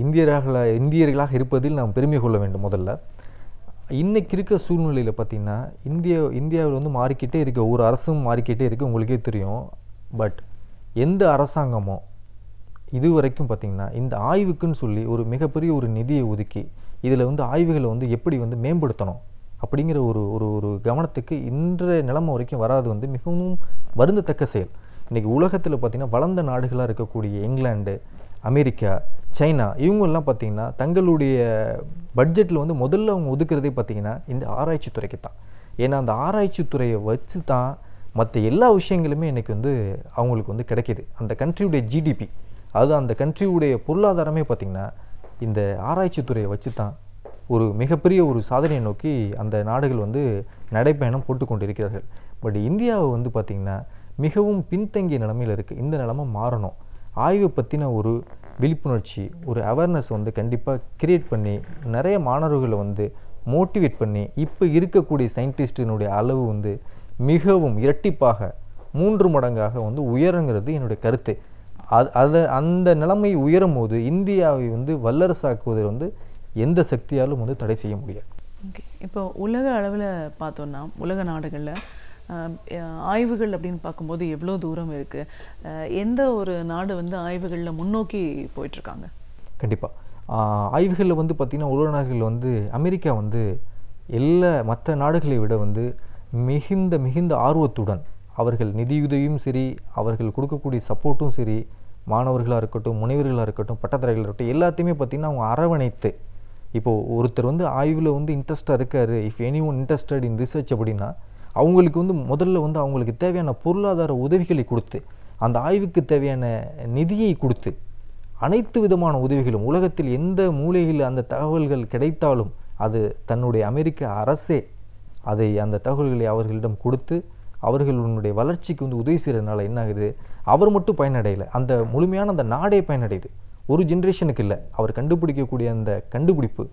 இந்தியர்களாக இருப்பதில் நாம் பெருமை கொள்ள வேண்டும். முதல்ல இன்றைக்கி இருக்க சூழ்நிலையில் பார்த்திங்கன்னா இந்தியாவில் வந்து மாறிக்கிட்டே இருக்குது, ஒவ்வொரு அரசும் மாறிக்கிட்டே இருக்குது, உங்களுக்கே தெரியும். பட் எந்த அரசாங்கமோ இது வரைக்கும் பார்த்திங்கன்னா இந்த ஆய்வுக்குன்னு சொல்லி ஒரு மிகப்பெரிய ஒரு நிதியை ஒதுக்கி இதில் வந்து ஆய்வுகளை வந்து எப்படி வந்து மேம்படுத்தணும் அப்படிங்கிற ஒரு கவனத்துக்கு இன்றைய நிலைமை வரைக்கும் வராது வந்து மிகவும் வருந்தத்தக்க செயல். இன்றைக்கி உலகத்தில் பார்த்திங்கன்னா வளர்ந்த நாடுகளாக இருக்கக்கூடிய இங்கிலாந்து, அமெரிக்கா, சைனா, இவங்கெல்லாம் பார்த்திங்கன்னா தங்களுடைய பட்ஜெட்டில் வந்து முதல்ல அவங்க ஒதுக்குறதே பார்த்திங்கன்னா இந்த ஆராய்ச்சி துறைக்கு தான். ஏன்னா அந்த ஆராய்ச்சி துறையை வச்சு தான் மற்ற எல்லா விஷயங்களுமே இன்றைக்கி வந்து அவங்களுக்கு வந்து கிடைக்கிது. அந்த கண்ட்ரியுடைய ஜிடிபி, அது அந்த கண்ட்ரியுடைய பொருளாதாரமே பார்த்திங்கன்னா இந்த ஆராய்ச்சி துறையை வச்சு தான் ஒரு மிகப்பெரிய ஒரு சாதனையை நோக்கி அந்த நாடுகள் வந்து நடைப்பயணம் போட்டு கொண்டு இருக்கிறார்கள். பட் இந்தியாவை வந்து பார்த்திங்கன்னா மிகவும் பின்தங்கிய நிலைமையில் இருக்குது. இந்த நிலைமை மாறணும். ஆய்வை பற்றின ஒரு விழிப்புணர்ச்சி, ஒரு அவேர்னஸ் வந்து கண்டிப்பாக கிரியேட் பண்ணி நிறைய மாணவர்களை வந்து மோட்டிவேட் பண்ணி இப்போ இருக்கக்கூடிய சயின்டிஸ்டினுடைய அளவு வந்து மிகவும் இரட்டிப்பாக 3 மடங்காக வந்து உயரங்கிறது என்னுடைய கருத்து. அந்த நிலைமை உயரும் போது இந்தியாவை வந்து வல்லரசாக்குவதில் வந்து எந்த சக்தியாலும் வந்து தடை செய்ய முடியாது. ஓகே, இப்போ உலக அளவில் பார்த்தோன்னா உலக நாடுகளில் ஆய்வுகள் அப்படின்னு பார்க்கும்போது எவ்வளோ தூரம் இருக்குது? எந்த ஒரு நாடு வந்து ஆய்வுகளில் முன்னோக்கி போயிட்டுருக்காங்க? கண்டிப்பாக ஆய்வுகளில் வந்து பார்த்திங்கன்னா உலக நாடுகளில் வந்து அமெரிக்கா வந்து எல்லா மற்ற நாடுகளை விட வந்து மிகுந்த ஆர்வத்துடன் அவர்கள் நிதியுதவியும் சரி, அவர்கள் கொடுக்கக்கூடிய சப்போர்ட்டும் சரி, மாணவர்களாக இருக்கட்டும், முனைவர்களாக இருக்கட்டும், பட்டதாரிகளாக இருக்கட்டும், எல்லாத்தையுமே பார்த்திங்கன்னா அவங்க அரவணைத்து, இப்போது ஒருத்தர் வந்து ஆய்வில் வந்து இன்ட்ரெஸ்டாக இருக்கார், if any one interested in research அப்படின்னா அவங்களுக்கு வந்து முதல்ல வந்து அவங்களுக்கு தேவையான பொருளாதார உதவிகளை கொடுத்து, அந்த ஆய்வுக்கு தேவையான நிதியை கொடுத்து, அனைத்து விதமான உதவிகளும் உலகத்தில் எந்த மூலையில் அந்த தகவல்கள் கிடைத்தாலும் அது தன்னுடைய அமெரிக்க அரசே அதை அந்த தகவல்களை அவர்களிடம் கொடுத்து அவர்களுடைய வளர்ச்சிக்கு வந்து உதவி செய்கிறதுனால என்ன ஆகுது, அவர் மட்டும் பயனடையலை, அந்த முழுமையான அந்த நாடே பயனடையுது. ஒரு ஜென்ரேஷனுக்கு இல்லை, அவர் கண்டுபிடிக்கக்கூடிய அந்த கண்டுபிடிப்பு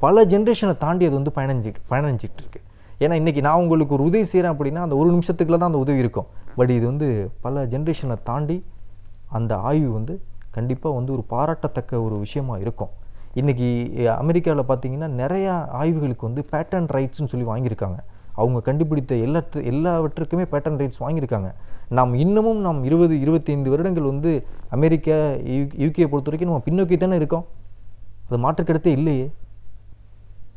பல ஜென்ரேஷனை தாண்டி அது வந்து பயணிச்சிட்டு இருக்கு. ஏன்னா இன்றைக்கி நான் உங்களுக்கு ஒரு உதவி செய்கிறேன் அப்படின்னா அந்த ஒரு நிமிஷத்துக்குள்ள தான் அந்த உதவி இருக்கும். பட் இது வந்து பல ஜென்ரேஷனை தாண்டி அந்த ஆய்வு வந்து கண்டிப்பாக வந்து ஒரு பாராட்டத்தக்க ஒரு விஷயமாக இருக்கும். இன்றைக்கி அமெரிக்காவில் பார்த்திங்கன்னா நிறையா ஆய்வுகளுக்கு வந்து பேட்டன் ரைட்ஸ்னு சொல்லி வாங்கியிருக்காங்க. அவங்க கண்டுபிடித்த எல்லாவற்றுக்குமே பேட்டன் ரைட்ஸ் வாங்கியிருக்காங்க. நாம் இன்னமும் 20-25 வருடங்கள் வந்து அமெரிக்கா, யூகே பொறுத்த வரைக்கும் நம்ம பின்னோக்கி தானே இருக்கோம், அது மாற்றுக்கருத்தே இல்லையே.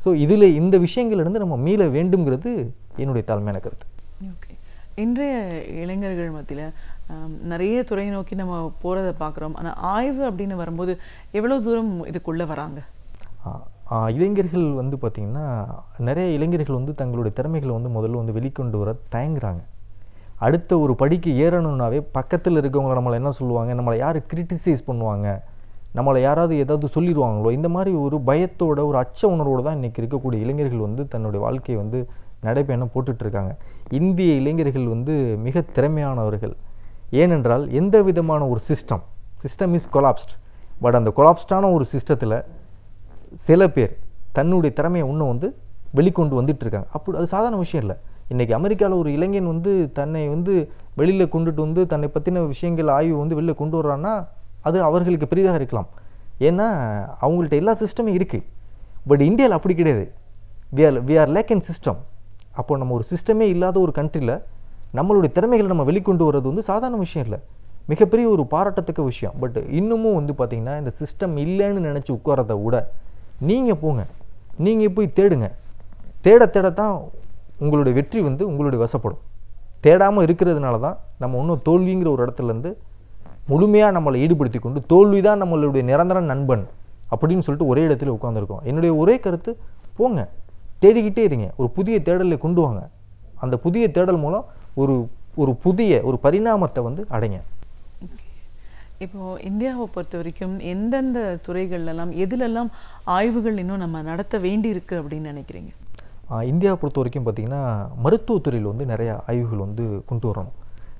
ஸோ இதில் இந்த விஷயங்கள்லேருந்து நம்ம மீள வேண்டும்ங்கிறது என்னுடைய தாழ்மையான கருத்து. ஓகே, இன்றைய இளைஞர்கள் மத்தியில் நிறைய துறை நோக்கி நம்ம போகிறத பார்க்குறோம். ஆனால் ஆய்வு அப்படின்னு வரும்போது எவ்வளோ தூரம் இதுக்குள்ளே வராங்க? இளைஞர்கள் வந்து பார்த்திங்கன்னா நிறைய இளைஞர்கள் வந்து தங்களுடைய திறமைகளை வந்து முதல்ல வந்து வெளிக்கொண்டு வர தயங்குறாங்க. அடுத்த ஒரு படிக்கு ஏறணுன்னாவே பக்கத்தில் இருக்கவங்க நம்மளை என்ன சொல்லுவாங்க, நம்மளை யார் கிரிட்டிசைஸ் பண்ணுவாங்க, நம்மளை யாராவது ஏதாவது சொல்லிடுவாங்களோ, இந்த மாதிரி ஒரு பயத்தோட ஒரு அச்ச உணர்வோடு தான் இன்றைக்கி இருக்கக்கூடிய இளைஞர்கள் வந்து தன்னுடைய வாழ்க்கையை வந்து நடைபயணம் போட்டுட்ருக்காங்க. இந்திய இளைஞர்கள் வந்து மிக திறமையானவர்கள். ஏனென்றால் எந்த விதமான ஒரு சிஸ்டம் இஸ் கொலாப்ஸ்ட். பட் அந்த கொலாப்ஸ்டான ஒரு சிஸ்டத்தில் சில பேர் தன்னுடைய திறமையை இன்னும் வந்து வெளிக்கொண்டு வந்துட்டுருக்காங்க. அப்படி அது சாதாரண விஷயம் இல்லை. இன்றைக்கி அமெரிக்காவில் ஒரு இளைஞன் வந்து தன்னை வந்து வெளியில் கொண்டுட்டு வந்து தன்னை பற்றின விஷயங்கள் ஆய்வு வந்து வெளியில் கொண்டு வர்றான்னா அது அவர்களுக்கு பெரிதாக இருக்கலாம். ஏன்னா அவங்கள்ட்ட எல்லா சிஸ்டமும் இருக்குது. பட் இந்தியாவில் அப்படி கிடையாது. We are lagging system. அப்போ நம்ம ஒரு சிஸ்டமே இல்லாத ஒரு கண்ட்ரியில் நம்மளுடைய திறமைகளை நம்ம வெளிக்கொண்டு வர்றது வந்து சாதாரண விஷயம் இல்லை, மிகப்பெரிய ஒரு பாராட்டத்தக்க விஷயம். பட் இன்னமும் வந்து பார்த்திங்கன்னா இந்த சிஸ்டம் இல்லைன்னு நினச்சி உட்காரதை விட நீங்கள் போங்க, நீங்கள் போய் தேடுங்க. தேடத்தான் உங்களுடைய வெற்றி வந்து உங்களுடைய வசப்படும். தேடாமல் இருக்கிறதுனால தான் நம்ம இன்னும் தோல்விங்கிற ஒரு இடத்துலேருந்து முழுமையாக நம்மளை ஈடுபடுத்தி கொண்டு தோல்வி தான் நம்மளுடைய நிரந்தர நண்பன் அப்படின்னு சொல்லிட்டு ஒரே இடத்துல உட்காந்துருக்கோம். என்னுடைய ஒரே கருத்து, போங்க, தேடிக்கிட்டே இருங்க, ஒரு புதிய தேடலை கொண்டு வாங்க. அந்த புதிய தேடல் மூலம் ஒரு புதிய ஒரு பரிணாமத்தை வந்து அடைங்க. இப்போது இந்தியாவை பொறுத்த வரைக்கும் எந்தெந்த துறைகள்லாம் எதிலெல்லாம் ஆய்வுகள் இன்னும் நம்ம நடத்த வேண்டியிருக்கு அப்படின்னு நினைக்கிறீங்க? இந்தியாவை பொறுத்த வரைக்கும் பார்த்திங்கன்னா மருத்துவத்துறையில் வந்து நிறையா ஆய்வுகள் வந்து கொண்டு வரணும்.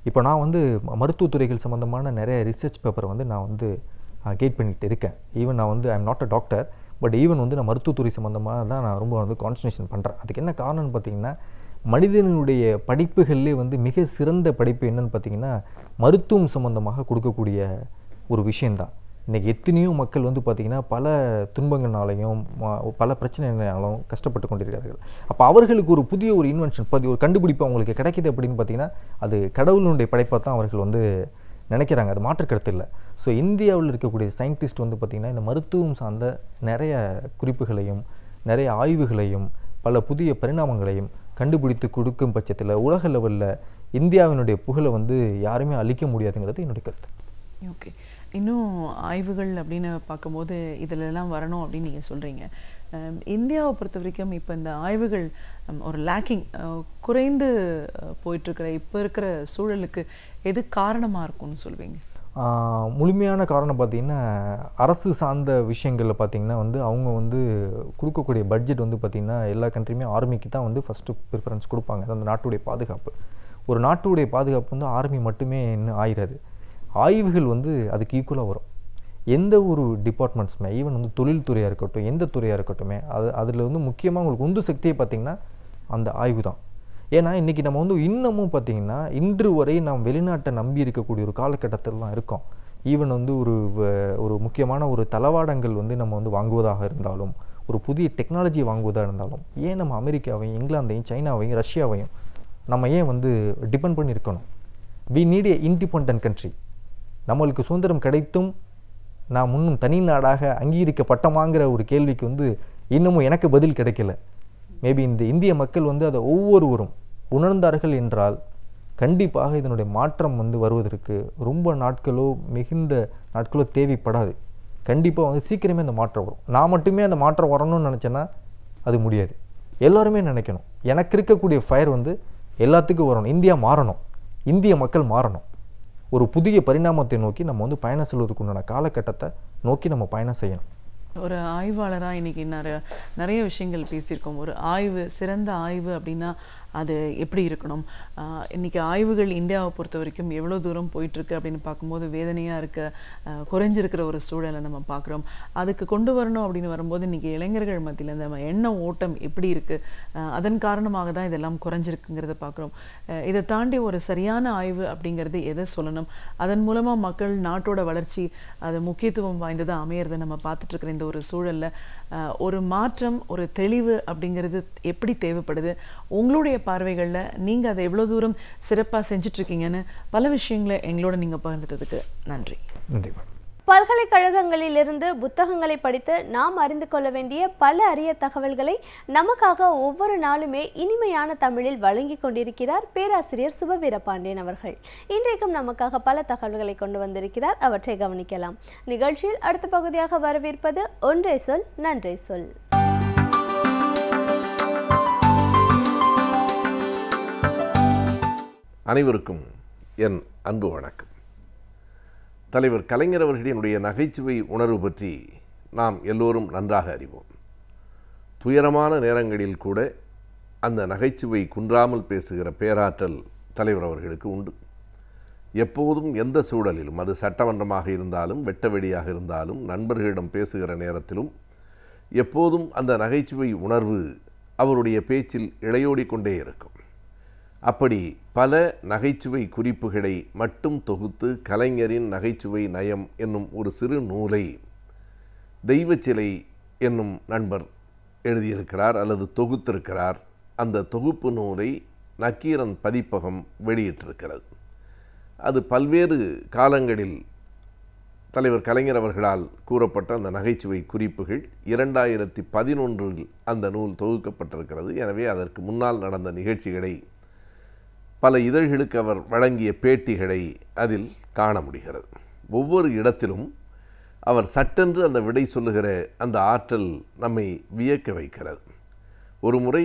இப்போ நான் வந்து மருத்துவத்துறைகள் சம்மந்தமான நிறைய ரிசர்ச் பேப்பரை வந்து நான் வந்து கெயிட் பண்ணிகிட்டு இருக்கேன். ஈவன் நான் வந்து I am not a doctor, but even வந்து நான் மருத்துவத்துறை சம்மந்தமாக தான் நான் ரொம்ப வந்து கான்சன்ட்ரேஷன் பண்ணுறேன். அதுக்கு என்ன காரணம்னு பார்த்திங்கன்னா, மனிதனுடைய படிப்புகள்லேயே வந்து மிக சிறந்த படிப்பு என்னன்னு பார்த்திங்கன்னா மருத்துவம் சம்மந்தமாக கொடுக்கக்கூடிய ஒரு விஷயந்தான். இன்றைக்கி எத்தனையோ மக்கள் வந்து பார்த்திங்கன்னா பல துன்பங்கள்னாலையும் பல பிரச்சனைகளாலும் கஷ்டப்பட்டு கொண்டிருக்கிறார்கள். அப்போ அவர்களுக்கு ஒரு புதிய ஒரு இன்வென்ஷன், ஒரு கண்டுபிடிப்பு அவங்களுக்கு கிடைக்கிது அப்படின்னு பார்த்திங்கன்னா அது கடவுளுடைய படைப்பாக தான் அவர்கள் வந்து நினைக்கிறாங்க. அது மாற்று கருத்து இல்லை. ஸோ இந்தியாவில் இருக்கக்கூடிய சயின்டிஸ்ட் வந்து பார்த்திங்கன்னா இந்த மருத்துவம் சார்ந்த நிறைய குறிப்புகளையும் நிறைய ஆய்வுகளையும் பல புதிய பரிணாமங்களையும் கண்டுபிடித்து கொடுக்கும் பட்சத்தில் உலக லெவலில் இந்தியாவினுடைய புகழை வந்து யாருமே அழிக்க முடியாதுங்கிறது என்னுடைய கருத்து. ஓகே, இன்னும் ஆய்வுகள் அப்படின்னு பார்க்கும்போது இதிலெல்லாம் வரணும் அப்படின்னு நீங்கள் சொல்கிறீங்க. இந்தியாவை பொறுத்த வரைக்கும் இப்போ இந்த ஆய்வுகள் ஒரு லேக்கிங் குறைந்து போயிட்டுருக்கிற இப்போ இருக்கிற சூழலுக்கு எது காரணமாக இருக்கும்னு சொல்வீங்க? முழுமையான காரணம் பார்த்திங்கன்னா அரசு சார்ந்த விஷயங்களில் பார்த்திங்கன்னா வந்து அவங்க வந்து கொடுக்கக்கூடிய பட்ஜெட் வந்து பார்த்திங்கன்னா எல்லா கண்ட்ரியுமே ஆர்மிக்கு தான் வந்து ஃபஸ்ட்டு ப்ரிஃபரன்ஸ் கொடுப்பாங்க. அந்த நாட்டுடைய பாதுகாப்பு, ஒரு நாட்டுடைய பாதுகாப்பு வந்து ஆர்மி மட்டுமே இன்னும் ஆயிராது. ஆய்வுகள் வந்து அதுக்கு ஈக்குவலாக வரும். எந்த ஒரு டிபார்ட்மெண்ட்ஸுமே, ஈவன் வந்து தொழில்துறையாக இருக்கட்டும், எந்த துறையாக இருக்கட்டும், அதில் வந்து முக்கியமாக உங்களுக்கு உந்து சக்தியை பார்த்திங்கன்னா அந்த ஆய்வு தான். ஏன்னா இன்றைக்கி நம்ம வந்து இன்னமும் பார்த்திங்கன்னா இன்று வரை நாம் வெளிநாட்டை நம்பி இருக்கக்கூடிய ஒரு காலகட்டத்தில் தான் இருக்கோம். ஈவன் வந்து ஒரு முக்கியமான ஒரு தளவாடங்கள் வந்து நம்ம வந்து வாங்குவதாக இருந்தாலும், ஒரு புதிய டெக்னாலஜி வாங்குவதாக இருந்தாலும், ஏன் நம்ம அமெரிக்காவையும் இங்கிலாந்தையும் சைனாவையும் ரஷ்யாவையும் நம்ம ஏன் வந்து டிபெண்ட் பண்ணி இருக்கணும்? We need a independent country. நம்மளுக்கு சுதந்திரம் கிடைத்தும் நாம் இன்னும் தனி நாடாக அங்கீகரிக்கப்பட்டமாங்கிற ஒரு கேள்விக்கு வந்து இன்னமும் எனக்கு பதில் கிடைக்கல. மேபி இந்த இந்திய மக்கள் வந்து அதை ஒவ்வொருவரும் உணர்ந்தார்கள் என்றால் கண்டிப்பாக இதனுடைய மாற்றம் வந்து வருவதற்கு ரொம்ப நாட்களோ மிகுந்த நாட்களோ தேவைப்படாது. கண்டிப்பாக வந்து சீக்கிரமே அந்த மாற்றம் வரும். நான் மட்டுமே அந்த மாற்றம் வரணும்னு நினச்சேன்னா அது முடியாது. எல்லாருமே நினைக்கணும். எனக்கு இருக்கக்கூடிய ஃபயர் வந்து எல்லாத்துக்கும் வரணும். இந்தியா மாறணும், இந்திய மக்கள் மாறணும். ஒரு புதிய பரிணாமத்தை நோக்கி நம்ம வந்து பயணம் செல்வதற்கு உண்டான காலகட்டத்தை நோக்கி நம்ம பயணம் செய்யணும். ஒரு ஆய்வாளராக இன்றைக்கி நிறைய விஷயங்கள் பேசியிருக்கோம். ஒரு ஆய்வு, சிறந்த ஆய்வு அப்படின்னா அது எப்படி இருக்கணும்? இன்றைக்கி ஆய்வுகள் இந்தியாவை பொறுத்த வரைக்கும் எவ்வளோ தூரம் போயிட்டுருக்கு அப்படின்னு பார்க்கும்போது வேதனையாக இருக்க குறைஞ்சிருக்கிற ஒரு சூழலை நம்ம பார்க்குறோம். அதுக்கு கொண்டு வரணும் அப்படின்னு வரும்போது இன்றைக்கி இளைஞர்கள் மத்தியில் இந்த எண்ண ஓட்டம் எப்படி இருக்குது, அதன் காரணமாக தான் இதெல்லாம் குறைஞ்சிருக்குங்கிறத பார்க்குறோம். இதை தாண்டி ஒரு சரியான ஆய்வு அப்படிங்கிறது எதை சொல்லணும், அதன் மூலமாக மக்கள் நாட்டோட வளர்ச்சி அது முக்கியத்துவம் வாய்ந்ததாக அமையிறதை நம்ம பார்த்துட்ருக்குற இந்த ஒரு சூழலில் ஒரு மாற்றம், ஒரு தெளிவு அப்படிங்கிறது எப்படி தேவைப்படுது? உங்களுடைய பார்வைகளில் நீங்கள் அதை எவ்வளோ தூரம் சிறப்பாக செஞ்சிட்ருக்கீங்கன்னு பல விஷயங்களை எங்களோட நீங்கள் பகிர்ந்ததுக்கு நன்றி. நன்றி. பல்கலைக்கழகங்களிலிருந்து புத்தகங்களை படித்து நாம் அறிந்து கொள்ள வேண்டிய பல அரிய தகவல்களை நமக்காக ஒவ்வொரு நாளுமே இனிமையான தமிழில் வழங்கி கொண்டிருக்கிறார் பேராசிரியர் சுபவீரபாண்டியன் அவர்கள். இன்றைக்கும் நமக்காக பல தகவல்களை கொண்டு வந்திருக்கிறார். அவற்றை கவனிக்கலாம். நிகழ்ச்சியில் அடுத்த பகுதியாக வரவேற்பது ஒன்றே சொல் நன்றே சொல். அனைவருக்கும் என் அன்பு வணக்கம். தலைவர் கலைஞர் அவர்களினுடைய நகைச்சுவை உணர்வு பற்றி நாம் எல்லோரும் நன்றாக அறிவோம். துயரமான நேரங்களில் கூட அந்த நகைச்சுவை குன்றாமல் பேசுகிற பேராற்றல் தலைவர் அவர்களுக்கு உண்டு. எப்போதும் எந்த சூழலிலும், அது சட்டமன்றமாக இருந்தாலும் வெட்டவெளியாக இருந்தாலும் நண்பர்களிடம் பேசுகிற நேரத்திலும் எப்போதும் அந்த நகைச்சுவை உணர்வு அவருடைய பேச்சில் இழையோடி கொண்டே இருக்கும். அப்படி பல நகைச்சுவை குறிப்புகளை மட்டும் தொகுத்து கலைஞரின் நகைச்சுவை நயம் என்னும் ஒரு சிறு நூலை தெய்வச்சிலை என்னும் நண்பர் எழுதியிருக்கிறார் அல்லது தொகுத்திருக்கிறார். அந்த தொகுப்பு நூலை நக்கீரன் பதிப்பகம் வெளியிட்டிருக்கிறது. அது பல்வேறு காலங்களில் தலைவர் கலைஞர் அவர்களால் கூறப்பட்ட அந்த நகைச்சுவை குறிப்புகள் 2011 அந்த நூல் தொகுக்கப்பட்டிருக்கிறது. எனவே அதற்கு முன்னால் நடந்த நிகழ்ச்சிகளை, பல இதழ்களுக்கு அவர் வழங்கிய பேட்டிகளை அதில் காண முடிகிறது. ஒவ்வொரு இடத்திலும் அவர் சட்டென்று அந்த விடை சொல்லுகிற அந்த ஆற்றல் நம்மை வியக்க வைக்கிறது. ஒரு முறை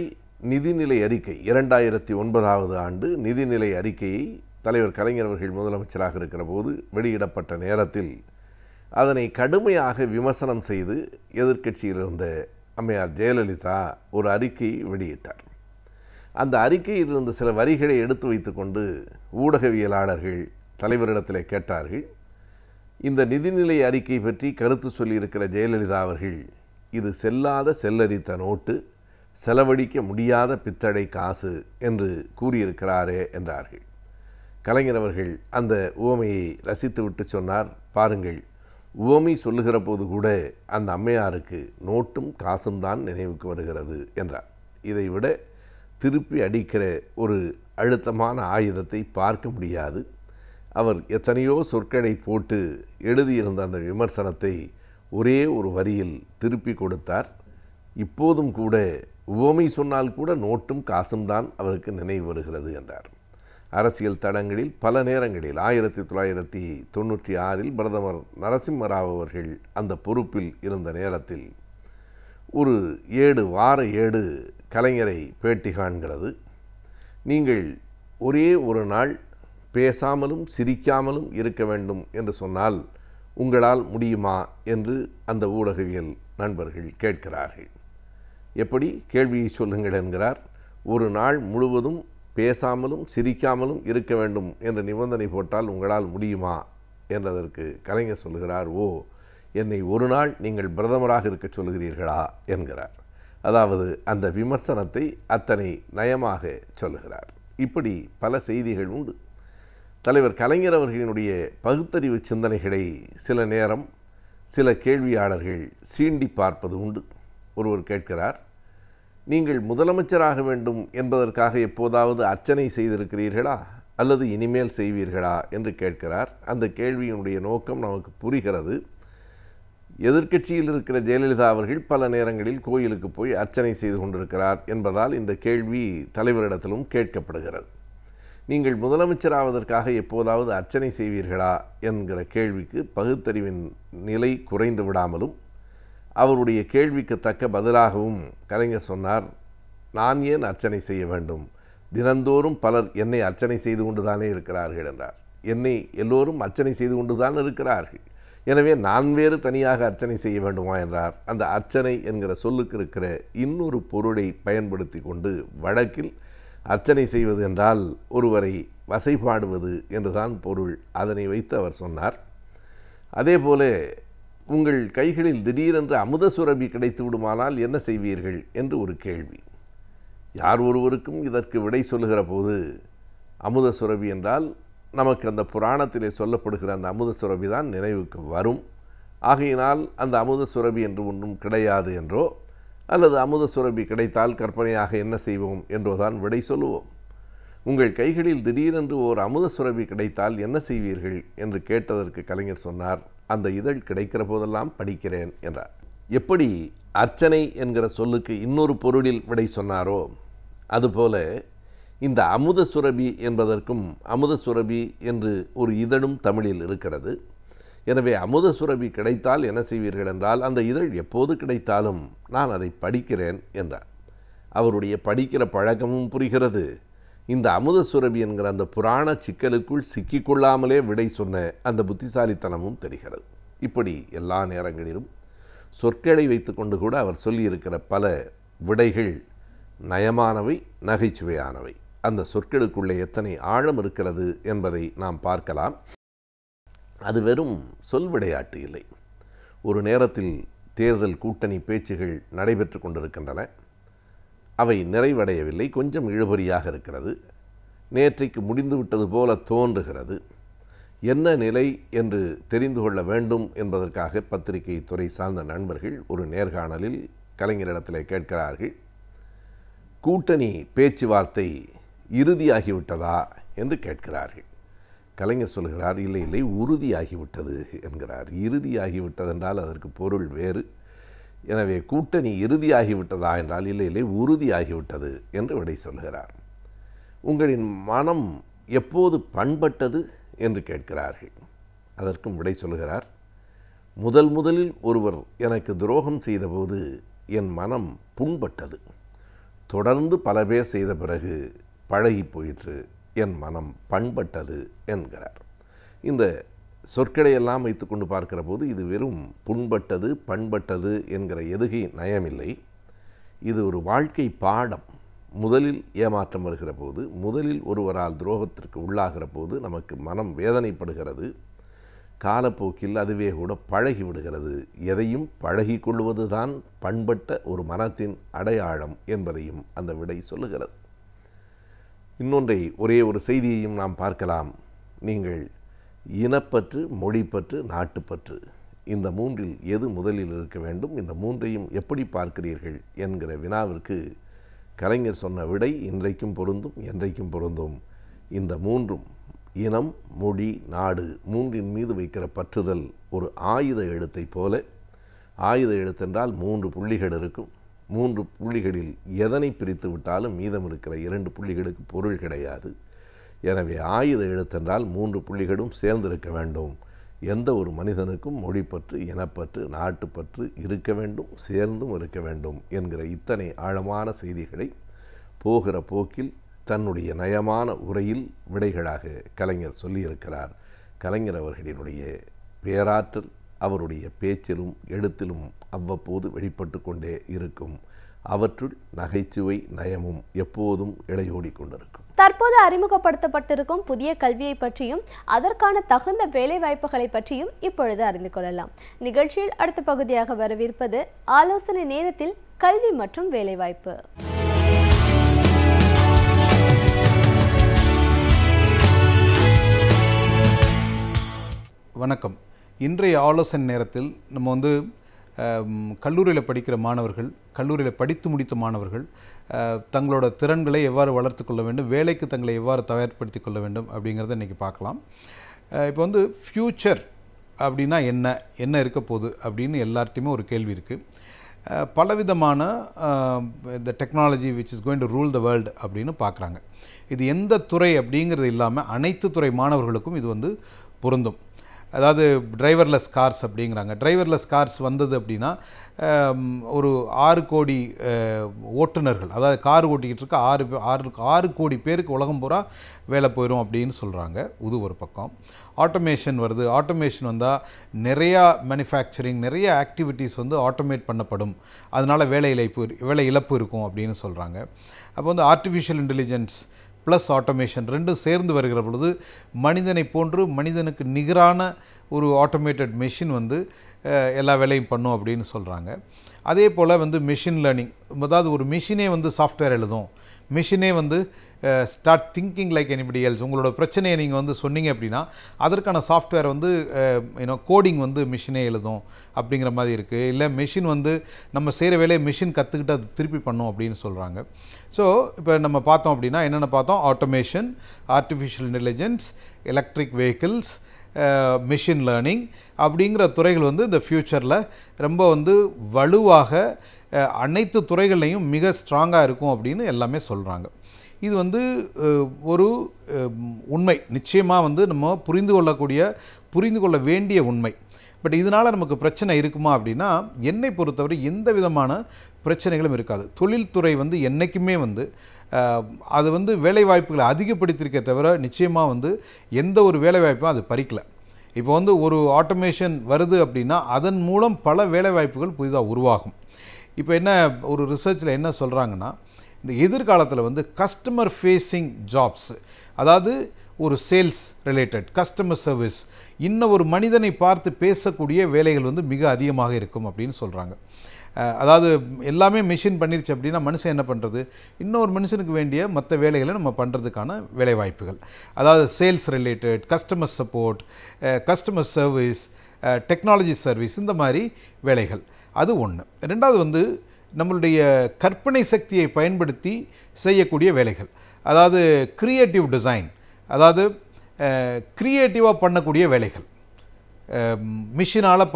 நிதிநிலை அறிக்கை, 2009 ஆண்டு நிதிநிலை அறிக்கையை தலைவர் கலைஞர் அவர்கள் முதலமைச்சராக இருக்கிற போது வெளியிடப்பட்ட நேரத்தில் அதனை கடுமையாக விமர்சனம் செய்து எதிர்க்கட்சியில் இருந்த அம்மையார் ஜெயலலிதா ஒரு அறிக்கையை வெளியிட்டார். அந்த அறிக்கையில் இருந்த சில வரிகளை எடுத்து வைத்துக்கொண்டு ஊடகவியலாளர்கள் தலைவரிடத்தில் கேட்டார்கள், இந்த நிதிநிலை அறிக்கை பற்றி கருத்து சொல்லியிருக்கிற ஜெயலலிதா அவர்கள், இது செல்லாத செல்லரித்த நோட்டு, செலவழிக்க முடியாத பித்தடை காசு என்று கூறியிருக்கிறாரே என்றார்கள். கலைஞர் அவர்கள் அந்த உவமையை ரசித்துவிட்டு சொன்னார், பாருங்கள், உவமை சொல்லுகிற போது கூட அந்த அம்மையாருக்கு நோட்டும் காசும் தான் நினைவுக்கு வருகிறது என்றார். இதைவிட திருப்பி அடிக்கிற ஒரு அழுத்தமான ஆயுதத்தை பார்க்க முடியாது. அவர் எத்தனையோ சொற்களை போட்டு எழுதியிருந்த அந்த விமர்சனத்தை ஒரே ஒரு வரியில் திருப்பி கொடுத்தார். இப்போதும் கூட உவமை சொன்னால் கூட நோட்டும் காசும் தான் அவருக்கு நினைவு வருகிறது என்றார். அரசியல் தடங்களில் பல நேரங்களில் 1996 பிரதமர் நரசிம்மராவ் அவர்கள் அந்த பொறுப்பில் இருந்த நேரத்தில் ஒரு வார ஏடு கலைஞரை பேட்டி காண்கிறது. நீங்கள் ஒரே ஒரு நாள் பேசாமலும் சிரிக்காமலும் இருக்க வேண்டும் என்று சொன்னால் உங்களால் முடியுமா என்று அந்த ஊடகவியல் நண்பர்கள் கேட்கிறார்கள். எப்படி, கேள்வியை சொல்லுங்கள் என்கிறார். ஒரு நாள் முழுவதும் பேசாமலும் சிரிக்காமலும் இருக்க வேண்டும் என்ற நிபந்தனை போட்டால் உங்களால் முடியுமா என்றதற்கு கலைஞர் சொல்கிறார், ஓ, என்னை ஒரு நாள் நீங்கள் பிரதமராக இருக்க சொல்கிறீர்களா என்கிறார். அதாவது அந்த விமர்சனத்தை அத்தனை நயமாக சொல்லுகிறார். இப்படி பல செய்திகள் உண்டு. தலைவர் கலைஞர் அவர்களினுடைய பகுத்தறிவு சிந்தனைகளை சில நேரம் சில கேள்வியாளர்கள் சீண்டி பார்ப்பது உண்டு. ஒருவர் கேட்கிறார், நீங்கள் முதலமைச்சராக வேண்டும் என்பதற்காக எப்போதாவது அர்ச்சனை செய்திருக்கிறீர்களா அல்லது இனிமேல் செய்வீர்களா என்று கேட்கிறார். அந்த கேள்வியினுடைய நோக்கம் நமக்கு புரிகிறது. எதிர்க்கட்சியில் இருக்கிற ஜெயலலிதா அவர்கள் பல நேரங்களில் கோயிலுக்கு போய் அர்ச்சனை செய்து கொண்டிருக்கிறார் என்பதால் இந்த கேள்வி தலைவரிடத்திலும் கேட்கப்படுகிறது. நீங்கள் முதலமைச்சராவதற்காக எப்போதாவது அர்ச்சனை செய்வீர்களா என்கிற கேள்விக்கு பகுத்தறிவின் நிலை குறைந்து விடாமலும் அவருடைய கேள்விக்கு தக்க பதிலாகவும் கலைஞர் சொன்னார், நான் ஏன் அர்ச்சனை செய்ய வேண்டும்? தினந்தோறும் பலர் என்னை அர்ச்சனை செய்து கொண்டு தானே இருக்கிறார்கள் என்றார். என்னை எல்லோரும் அர்ச்சனை செய்து கொண்டு தான் இருக்கிறார்கள், எனவே நான் வேறு தனியாக அர்ச்சனை செய்ய வேண்டுமா என்றார். அந்த அர்ச்சனை என்கிற சொல்லுக்கு இருக்கிற இன்னொரு பொருளை பயன்படுத்தி கொண்டு வழக்கில் அர்ச்சனை செய்வது என்றால் ஒருவரை வசைபாடுவது என்றுதான் பொருள். அதனை வைத்து அவர் சொன்னார். அதேபோல, உங்கள் கைகளில் திடீரென்று அமுத சுரபி கிடைத்து விடுமானால் என்ன செய்வீர்கள் என்று ஒரு கேள்வி. யார் ஒருவருக்கும் இதற்கு விடை சொல்லுகிற போது அமுத சுரபி என்றால் நமக்கு அந்த புராணத்திலே சொல்லப்படுகிற அந்த அமுத சுரபி தான் நினைவுக்கு வரும். ஆகையினால் அந்த அமுத சுரபி என்று ஒன்றும் கிடையாது என்றோ அல்லது அமுத சுரபி கிடைத்தால் கற்பனையாக என்ன செய்வோம் என்றோ தான் விடை சொல்லுவோம். உங்கள் கைகளில் திடீரென்று ஓர் அமுத சுரபி கிடைத்தால் என்ன செய்வீர்கள் என்று கேட்டதற்கு கலைஞர் சொன்னார், அந்த இதழ் கிடைக்கிற போதெல்லாம் படிக்கிறேன் என்றார். எப்படி அர்ச்சனை என்கிற சொல்லுக்கு இன்னொரு பொருளில் விடை சொன்னாரோ அதுபோல இந்த அமுத சுரபி என்பதற்கும் அமுத சுரபி என்று ஒரு இதழும் தமிழில் இருக்கிறது. எனவே அமுத சுரபி கிடைத்தால் என்ன செய்வீர்கள் என்றால், அந்த இதழ் எப்போது கிடைத்தாலும் நான் அதை படிக்கிறேன் என்றார். அவருடைய படிக்கிற பழக்கமும் புரிகிறது. இந்த அமுத சுரபி என்கிற அந்த புராண சிக்கலுக்குள் சிக்கிக்கொள்ளாமலே விடை சொன்ன அந்த புத்திசாலித்தனமும் தெரிகிறது. இப்படி எல்லா நேரங்களிலும் சொற்களை வைத்துக்கொண்டு கூட அவர் சொல்லியிருக்கிற பல விடைகள் நயமானவை, நகைச்சுவையானவை. அந்த சொற்களுக்குள்ளே எத்தனை ஆழம் இருக்கிறது என்பதை நாம் பார்க்கலாம். அது வெறும் சொல் விளையாட்டு இல்லை. ஒரு நேரத்தில் தேர்தல் கூட்டணி பேச்சுகள் நடைபெற்று கொண்டிருக்கின்றன. அவை நிறைவடையவில்லை, கொஞ்சம் இழுபறியாக இருக்கிறது. நேற்றைக்கு முடிந்துவிட்டது போல தோன்றுகிறது. என்ன நிலை என்று தெரிந்து கொள்ள வேண்டும் என்பதற்காக பத்திரிகை துறை சார்ந்த நண்பர்கள் ஒரு நேர்காணலில் கலைஞரிடத்தில் கேட்கிறார்கள், கூட்டணி பேச்சுவார்த்தை இறுதியாகிவிட்டதா என்று கேட்கிறார்கள். கலைஞர் சொல்கிறார், இல்லை இல்லை, உறுதியாகிவிட்டது என்கிறார். இறுதியாகிவிட்டது என்றால் அதற்கு பொருள் வேறு. எனவே கூட்டணி இறுதியாகிவிட்டதா என்றால் இல்லை இல்லை, உறுதியாகிவிட்டது என்று விடை சொல்கிறார். உங்களின் மனம் எப்போது பண்பட்டது என்று கேட்கிறார்கள். அதற்கும் விடை சொல்கிறார், முதலில் ஒருவர் எனக்கு துரோகம் செய்தபோது என் மனம் புண்பட்டது. தொடர்ந்து பல பேர் செய்த பிறகு பழகி போயிற்று, என் மனம் பண்பட்டது என்கிறார். இந்த சொற்களையெல்லாம் வைத்துக்கொண்டு பார்க்கிற போது இது வெறும் புண்பட்டது பண்பட்டது என்கிற எதுகை நயமில்லை. இது ஒரு வாழ்க்கை பாடம். முதலில் ஏமாற்றம் வருகிற போது, முதலில் ஒருவரால் துரோகத்திற்கு உள்ளாகிற போது நமக்கு மனம் வேதனைப்படுகிறது. காலப்போக்கில் அதுவே கூட பழகி விடுகிறது. எதையும் பழகி கொள்வது தான் பண்பட்ட ஒரு மனத்தின் அடையாளம் என்பதையும் அந்த விடை சொல்லுகிறது. இன்னொன்றை, ஒரே ஒரு செய்தியையும் நாம் பார்க்கலாம். நீங்கள் இனப்பற்று, மொழிப்பற்று, நாட்டுப்பற்று, இந்த மூன்றில் எது முதலில் இருக்க வேண்டும், இந்த மூன்றையும் எப்படி பார்க்கிறீர்கள் என்கிற வினாவிற்கு கலைஞர் சொன்ன விடை இன்றைக்கும் பொருந்தும், என்றைக்கும் பொருந்தும். இந்த மூன்றும், இனம், மொழி, நாடு, மூன்றின் மீது வைக்கிற பற்றுதல் ஒரு ஆயுத எழுத்தை போல. ஆயுத எழுத்தென்றால் 3 புள்ளிகள் இருக்கும். 3 புள்ளிகளில் எதனை பிரித்து விட்டாலும் மீதம் இருக்கிற 2 புள்ளிகளுக்கு பொருள் கிடையாது. எனவே ஆயுத எழுத்தென்றால் 3 புள்ளிகளும் சேர்ந்திருக்க வேண்டும். எந்த ஒரு மனிதனுக்கும் மொழிப்பற்று, இனப்பற்று, நாட்டுப்பற்று இருக்க வேண்டும், சேர்ந்தும் இருக்க வேண்டும் என்கிற இத்தனை ஆழமான செய்திகளை போகிற போக்கில் தன்னுடைய நயமான உரையில் விடைகளாக கலைஞர் சொல்லியிருக்கிறார். கலைஞர் அவர்களினுடைய பேராற்றல் அவருடைய பேச்சிலும் எழுத்திலும் அவ்வப்போது வெளிப்பட்டு கொண்டே இருக்கும். அவற்றுள் நகைச்சுவை நயமும் எப்போதும் இழையோடி கொண்டிருக்கும். தற்போது அறிமுகப்படுத்தப்பட்டிருக்கும் புதிய கல்வியை பற்றியும் அதற்கான தகுந்த வேலை வாய்ப்புகளை பற்றியும் இப்பொழுது அறிந்து கொள்ளலாம். நிகழ்ச்சியில் அடுத்த பகுதியாக வரவிருப்பது ஆலோசனை நேரத்தில் கல்வி மற்றும் வேலைவாய்ப்பு. வணக்கம். இன்றைய ஆலோசனை நேரத்தில் நம்ம கல்லூரியில் படிக்கிற மாணவர்கள், கல்லூரியில் படித்து முடித்த மாணவர்கள் தங்களோட திறன்களை எவ்வாறு வளர்த்து கொள்ள வேண்டும், வேலைக்கு தங்களை எவ்வாறு தயார்படுத்தி கொள்ள வேண்டும் அப்படிங்கிறத இன்றைக்கி பார்க்கலாம். இப்போ ஃப்யூச்சர் அப்படின்னா என்ன இருக்க போகுது அப்படின்னு எல்லார்ட்டையுமே ஒரு கேள்வி இருக்குது. பலவிதமான இந்த technology which is going to rule the world அப்படின்னு பார்க்குறாங்க. இது எந்த துறை அப்படிங்கிறது இல்லாமல் அனைத்து துறை மாணவர்களுக்கும் இது பொருந்தும். அதாவது டிரைவர்லெஸ் கார்ஸ் அப்படிங்கிறாங்க. டிரைவர்லெஸ் கார்ஸ் வந்தது அப்படின்னா ஒரு 6 கோடி ஓட்டுநர்கள், அதாவது கார் ஓட்டிக்கிட்டு இருக்க 6 கோடி பேருக்கு உலகம் பூரா வேலை போயிடும் அப்படின்னு சொல்கிறாங்க. இது ஒரு பக்கம். ஆட்டோமேஷன் வருது. ஆட்டோமேஷன் வந்தால் நிறையா மேனுஃபேக்சரிங், நிறைய ஆக்டிவிட்டீஸ் ஆட்டோமேட் பண்ணப்படும். அதனால் வேலை இழப்பு இருக்கும் அப்படின்னு சொல்கிறாங்க. அப்போ ஆர்டிஃபிஷியல் இன்டெலிஜென்ஸ் ப்ளஸ் ஆட்டோமேஷன் ரெண்டும் சேர்ந்து வருகிற பொழுது மனிதனை போன்று மனிதனுக்கு நிகரான ஒரு ஆட்டோமேட்டட் மெஷின் எல்லா வேலையும் பண்ணும் அப்படின்னு சொல்கிறாங்க. அதே போல் மெஷின் லேர்னிங், அதாவது ஒரு மிஷினே சாஃப்ட்வேர் எழுதும், மிஷினே start thinking like anybody else. உங்களோட பிரச்சனையை நீங்கள் சொன்னீங்க அப்படின்னா அதற்கான சாஃப்ட்வேர் கோடிங் மிஷினே எழுதும் அப்படிங்கிற மாதிரி இருக்குது. இல்லை மிஷின் நம்ம செய்கிற வேலையை மிஷின் கற்றுக்கிட்டு அது திருப்பி பண்ணும் அப்படின்னு சொல்கிறாங்க. ஸோ இப்போ நம்ம பார்த்தோம் அப்படின்னா என்னென்ன பார்த்தோம்? Automation, artificial intelligence, electric vehicles, machine learning அப்படிங்கிற துறைகள் இந்த ஃப்யூச்சரில் ரொம்ப வலுவாக அனைத்து துறைகள்லையும் மிக ஸ்ட்ராங்காக இருக்கும் அப்படின்னு எல்லாமே சொல்கிறாங்க. இது ஒரு உண்மை, நிச்சயமாக நம்ம புரிந்து கொள்ள வேண்டிய உண்மை. பட் இதனால் நமக்கு பிரச்சனை இருக்குமா அப்படின்னா, என்னை பொறுத்தவரை எந்த விதமான பிரச்சனைகளும் இருக்காது. தொழில்துறை வந்து என்றைக்குமே வந்து அது வந்து வேலைவாய்ப்புகளை அதிகப்படுத்தியிருக்கே தவிர நிச்சயமாக வந்து எந்த ஒரு வேலைவாய்ப்பும் அது பறிக்கலை. இப்போ வந்து ஒரு ஆட்டோமேஷன் வருது அப்படின்னா அதன் மூலம் பல வேலைவாய்ப்புகள் புதிதாக உருவாகும். இப்போ என்ன ஒரு ரிசர்ச்சில் என்ன சொல்கிறாங்கன்னா, இந்த எதிர்காலத்தில் வந்து கஸ்டமர் ஃபேஸிங் ஜாப்ஸ், அதாவது ஒரு சேல்ஸ் ரிலேட்டட் கஸ்டமர் சர்வீஸ், இன்னும் ஒரு மனிதனை பார்த்து பேசக்கூடிய வேலைகள் வந்து மிக அதிகமாக இருக்கும் அப்படின்னு சொல்கிறாங்க. அதாவது எல்லாமே மிஷின் பண்ணிருச்சு அப்படின்னா மனுஷன் என்ன பண்ணுறது, இன்னொரு மனுஷனுக்கு வேண்டிய மற்ற வேலைகளை நம்ம பண்ணுறதுக்கான வேலைவாய்ப்புகள், அதாவது sales related, customer support, customer service, technology service, இந்த மாதிரி வேலைகள். அது ஒன்று. ரெண்டாவது வந்து நம்மளுடைய கற்பனை சக்தியை பயன்படுத்தி செய்யக்கூடிய வேலைகள், அதாவது கிரியேட்டிவ் டிசைன், அதாவது கிரியேட்டிவாக பண்ணக்கூடிய வேலைகள், மிஷினால்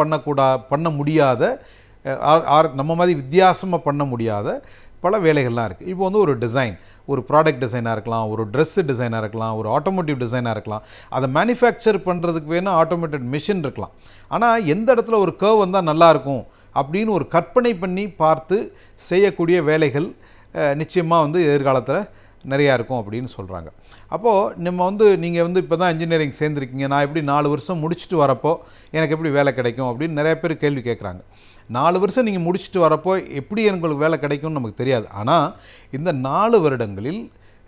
பண்ண முடியாத, நம்ம மாதிரி வித்தியாசமாக பண்ண முடியாத பல வேலைகள்லாம் இருக்குது. இப்போ வந்து ஒரு டிசைன், ஒரு ப்ராடக்ட் டிசைனாக இருக்கலாம், ஒரு ட்ரெஸ்ஸு டிசைனாக இருக்கலாம், ஒரு ஆட்டோமோட்டிவ் டிசைனாக இருக்கலாம், அதை மேனுஃபேக்சர் பண்ணுறதுக்கு வேணும் ஆட்டோமேட்டட் மிஷின் இருக்கலாம். ஆனால் எந்த இடத்துல ஒரு கர்வ் வந்தால் நல்லாயிருக்கும் அப்படின்னு ஒரு கற்பனை பண்ணி பார்த்து செய்யக்கூடிய வேலைகள் நிச்சயமாக வந்து எதிர்காலத்தில் நிறையா இருக்கும் அப்படின்னு சொல்கிறாங்க. அப்போது நம்ம வந்து நீங்கள் வந்து இப்போ தான் இன்ஜினியரிங் சேர்ந்துருக்கீங்க, நான் எப்படி 4 வருஷம் முடிச்சுட்டு வரப்போ எனக்கு எப்படி வேலை கிடைக்கும் அப்படின்னு நிறைய பேர் கேள்வி கேட்குறாங்க. 4 வருஷம் நீங்கள் முடிச்சுட்டு வரப்போ எப்படி உங்களுக்கு வேலை கிடைக்கும்னு நமக்கு தெரியாது. ஆனால் இந்த 4 வருடங்களில்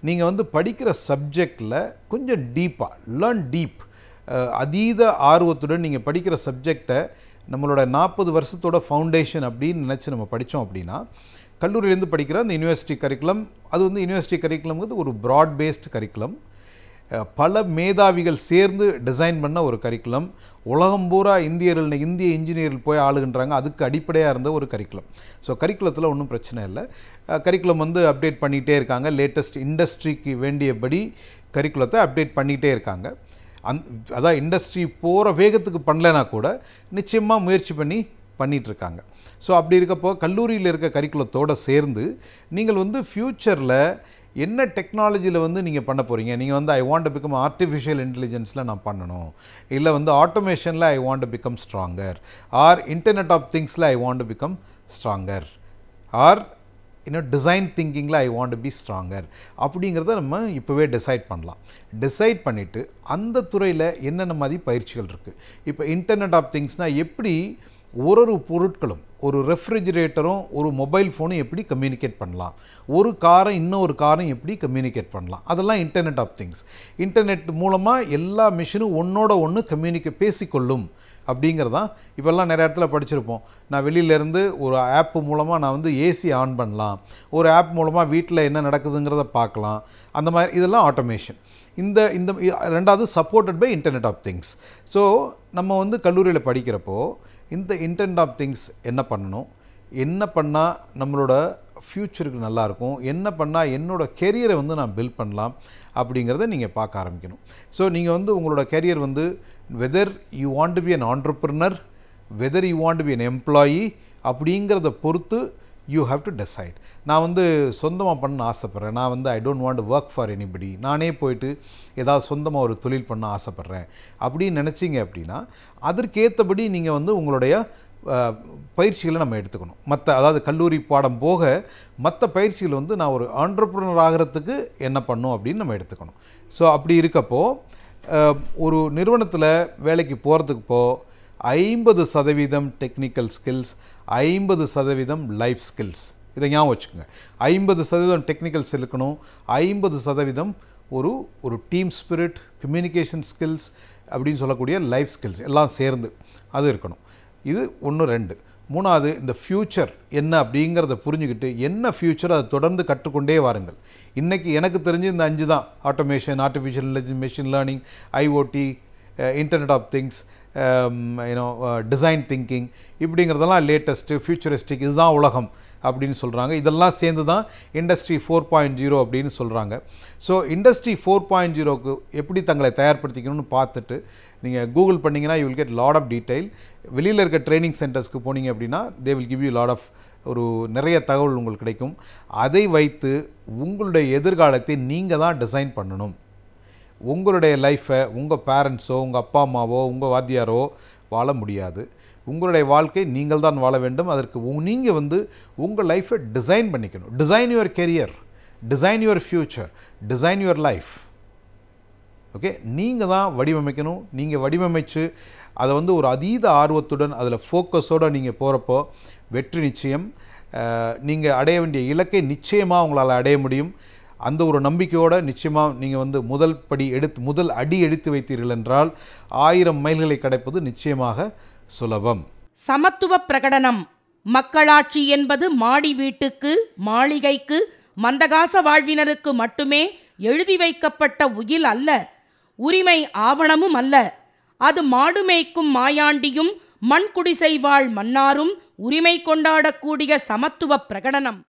நீங்கள் வந்து படிக்கிற சப்ஜெக்டில் கொஞ்சம் டீப்பாக லேர்ன் டீப், அதீத ஆர்வத்துடன் நீங்கள் படிக்கிற சப்ஜெக்டை நம்மளோட 40 வருஷத்தோட ஃபவுண்டேஷன் அப்படின்னு நினச்சி நம்ம படித்தோம் அப்படின்னா, கல்லூரியிலேருந்து படிக்கிற அந்த யூனிவர்சிட்டி கரிக்குலம், அது வந்து யூனிவர்சிட்டி கரிக்குலம்ங்கிறது ஒரு ப்ராட் பேஸ்டு கரிக்குலம், பல மேதாவிகள் சேர்ந்து டிசைன் பண்ண ஒரு கரிக்குலம், உலகம் பூரா இந்திய இன்ஜினியர்கள் போய் ஆளுகின்றாங்க, அதுக்கு அடிப்படையாக இருந்த ஒரு கரிக்குலம். ஸோ கரிக்குலத்தில் ஒன்றும் பிரச்சனை இல்லை. கரிக்குலம் வந்து அப்டேட் பண்ணிகிட்டே இருக்காங்க, லேட்டஸ்ட் இண்டஸ்ட்ரிக்கு வேண்டியபடி கரிக்குலத்தை அப்டேட் பண்ணிகிட்டே இருக்காங்க. அதான் இண்டஸ்ட்ரி போகிற வேகத்துக்கு பண்ணலைன்னா கூட நிச்சயமாக முயற்சி பண்ணிகிட்ருக்காங்க. ஸோ அப்படி இருக்கப்போ கல்லூரியில் இருக்க கரிக்குலத்தோடு சேர்ந்து நீங்கள் வந்து ஃப்யூச்சரில் என்ன டெக்னாலஜியில் வந்து நீங்கள் பண்ண போகிறீங்க, நீங்கள் வந்து I want to become artificial இன்டெலிஜென்ஸில் நான் பண்ணணும், இல்லை வந்து ஆட்டோமேஷனில் I want to become stronger, or internet of திங்ஸில் I want to become stronger, or இன்னும் டிசைன் திங்கிங்கில் I want to be stronger அப்படிங்கிறத நம்ம இப்போவே டிசைட் பண்ணலாம். டிசைட் பண்ணிவிட்டு அந்த துறையில் என்னென்ன மாதிரி பயிற்சிகள் இருக்குது. இப்போ இன்டர்நெட் ஆஃப் திங்ஸ்னால் எப்படி ஒரு பொருட்களும், ஒரு ரெஃப்ரிஜிரேட்டரும் ஒரு மொபைல் ஃபோனும் எப்படி கம்யூனிகேட் பண்ணலாம், ஒரு காரை இன்னொரு காரும் எப்படி கம்யூனிகேட் பண்ணலாம், அதெல்லாம் இன்டர்நெட் ஆஃப் திங்ஸ். இன்டர்நெட் மூலமாக எல்லா மிஷினும் ஒன்றோட ஒன்று பேசிக்கொள்ளும் அப்படிங்கிறதான். இப்போல்லாம் நிறைய இடத்துல படிச்சிருப்போம், நான் வெளியிலேருந்து ஒரு ஆப் மூலமாக நான் வந்து ஏசி ஆன் பண்ணலாம், ஒரு ஆப் மூலமாக வீட்டில் என்ன நடக்குதுங்கிறத பார்க்கலாம், அந்த மாதிரி இதெல்லாம் ஆட்டோமேஷன். இந்த ரெண்டாவது supported by internet of things. So நம்ம வந்து கல்லூரியில் படிக்கிறப்போ இந்த இன்டர்நெட் ஆஃப் திங்ஸ் என்ன பண்ணணும், என்ன பண்ணால் நம்மளோட ஃப்யூச்சருக்கு நல்லாயிருக்கும், என்ன பண்ணால் என்னோடய கெரியரை வந்து நான் பில்ட் பண்ணலாம் அப்படிங்கிறத நீங்கள் பார்க்க ஆரம்பிக்கணும். ஸோ நீங்கள் வந்து உங்களோட கெரியர் வந்து whether you want to be an entrepreneur, whether you want to be an employee அப்படிங்கிறத பொறுத்து யூ ஹாவ் டு டிசைட். நான் வந்து சொந்தமாக பண்ண ஆசைப்பட்றேன், நான் வந்து I don't want to work for anybody, நானே போயிட்டு ஏதாவது சொந்தமாக ஒரு தொழில் பண்ண ஆசைப்பட்றேன் அப்படின்னு நினச்சிங்க அப்படின்னா அதற்கேற்றபடி நீங்கள் வந்து உங்களுடைய பயிற்சிகளை நம்ம எடுத்துக்கணும். அதாவது கல்லூரி பாடம் போக மற்ற பயிற்சிகள் வந்து நான் ஒரு ஆண்டர்ப்ரனர் ஆகிறதுக்கு என்ன பண்ணும் அப்படின்னு நம்ம எடுத்துக்கணும். ஸோ அப்படி இருக்கப்போ ஒரு நிறுவனத்தில் வேலைக்கு போகிறதுக்கு 50% டெக்னிக்கல் ஸ்கில்ஸ், 50% லைஃப் ஸ்கில்ஸ். இதை ஞாபகம் வச்சுக்கோங்க. 50% டெக்னிக்கல்ஸ் இருக்கணும், 50% ஒரு டீம் ஸ்பிரிட், கம்யூனிகேஷன் ஸ்கில்ஸ் அப்படின்னு சொல்லக்கூடிய லைஃப் ஸ்கில்ஸ் எல்லாம் சேர்ந்து அது இருக்கணும். இது 1, 2. 3வது இந்த ஃப்யூச்சர் என்ன அப்படிங்கிறத புரிஞ்சுக்கிட்டு என்ன ஃப்யூச்சர் அதை தொடர்ந்து கற்றுக்கொண்டே வாருங்கள். இன்றைக்கி எனக்கு தெரிஞ்சு இந்த 5 தான்: automation, artificial intelligence, machine learning, IOT, internet of things, design thinking, இப்படிங்கிறதெல்லாம் லேட்டஸ்ட்டு ஃபியூச்சரிஸ்டிக், இதுதான் உலகம் அப்படின்னு சொல்கிறாங்க. இதெல்லாம் சேர்ந்து தான் இண்டஸ்ட்ரி 4.0 அப்படின்னு சொல்கிறாங்க. ஸோ இண்டஸ்ட்ரி 4.0க்கு எப்படி தங்களை தயார்படுத்திக்கணும்னு பார்த்துட்டு நீங்கள் கூகுள் பண்ணிங்கன்னா you will get lot of detail. வெளியில் இருக்க ட்ரைனிங் சென்டர்ஸ்க்கு போனீங்க அப்படின்னா they will give you lot of நிறைய தகவல் உங்களுக்கு கிடைக்கும். அதை வைத்து உங்களுடைய எதிர்காலத்தை நீங்கள் தான் டிசைன் பண்ணணும். உங்களுடைய லைஃப்பை உங்கள் பேரண்ட்ஸோ, உங்கள் அப்பா அம்மாவோ, உங்கள் வாத்தியாரோ வாழ முடியாது. உங்களுடைய வாழ்க்கை நீங்கள் தான் வாழ வேண்டும். அதற்கு நீங்கள் வந்து உங்கள் லைஃப்பை டிசைன் பண்ணிக்கணும். Design your career, design your future, design your life. Okay, நீங்கள் தான் வடிவமைக்கணும். நீங்கள் வடிவமைச்சு அதை வந்து ஒரு அதீத ஆர்வத்துடன் அதில் ஃபோக்கஸோடு நீங்கள் போகிறப்போ வெற்றி நிச்சயம். நீங்கள் அடைய வேண்டிய இலக்கை நிச்சயமாக உங்களால் அடைய முடியும். அந்த ஒரு நம்பிக்கையோடு நிச்சயமாக நீங்கள் வந்து முதல் அடி எடுத்து வைத்தீர்கள் என்றால் 1000 மைல்களை கடப்பது நிச்சயமாக சுலபம். சமத்துவ பிரகடனம். மக்களாட்சி என்பது மாடி வீட்டுக்கு, மாளிகைக்கு, மந்தகாச வாழ்வினருக்கு மட்டுமே எழுதி வைக்கப்பட்ட உயில் அல்ல, உரிமை ஆவணமும் அல்ல. அது மாடு மேய்க்கும் மாயாண்டியும் மண்குடிசை வாழ் மன்னாரும் உரிமை கொண்டாடக்கூடிய சமத்துவ பிரகடனம்.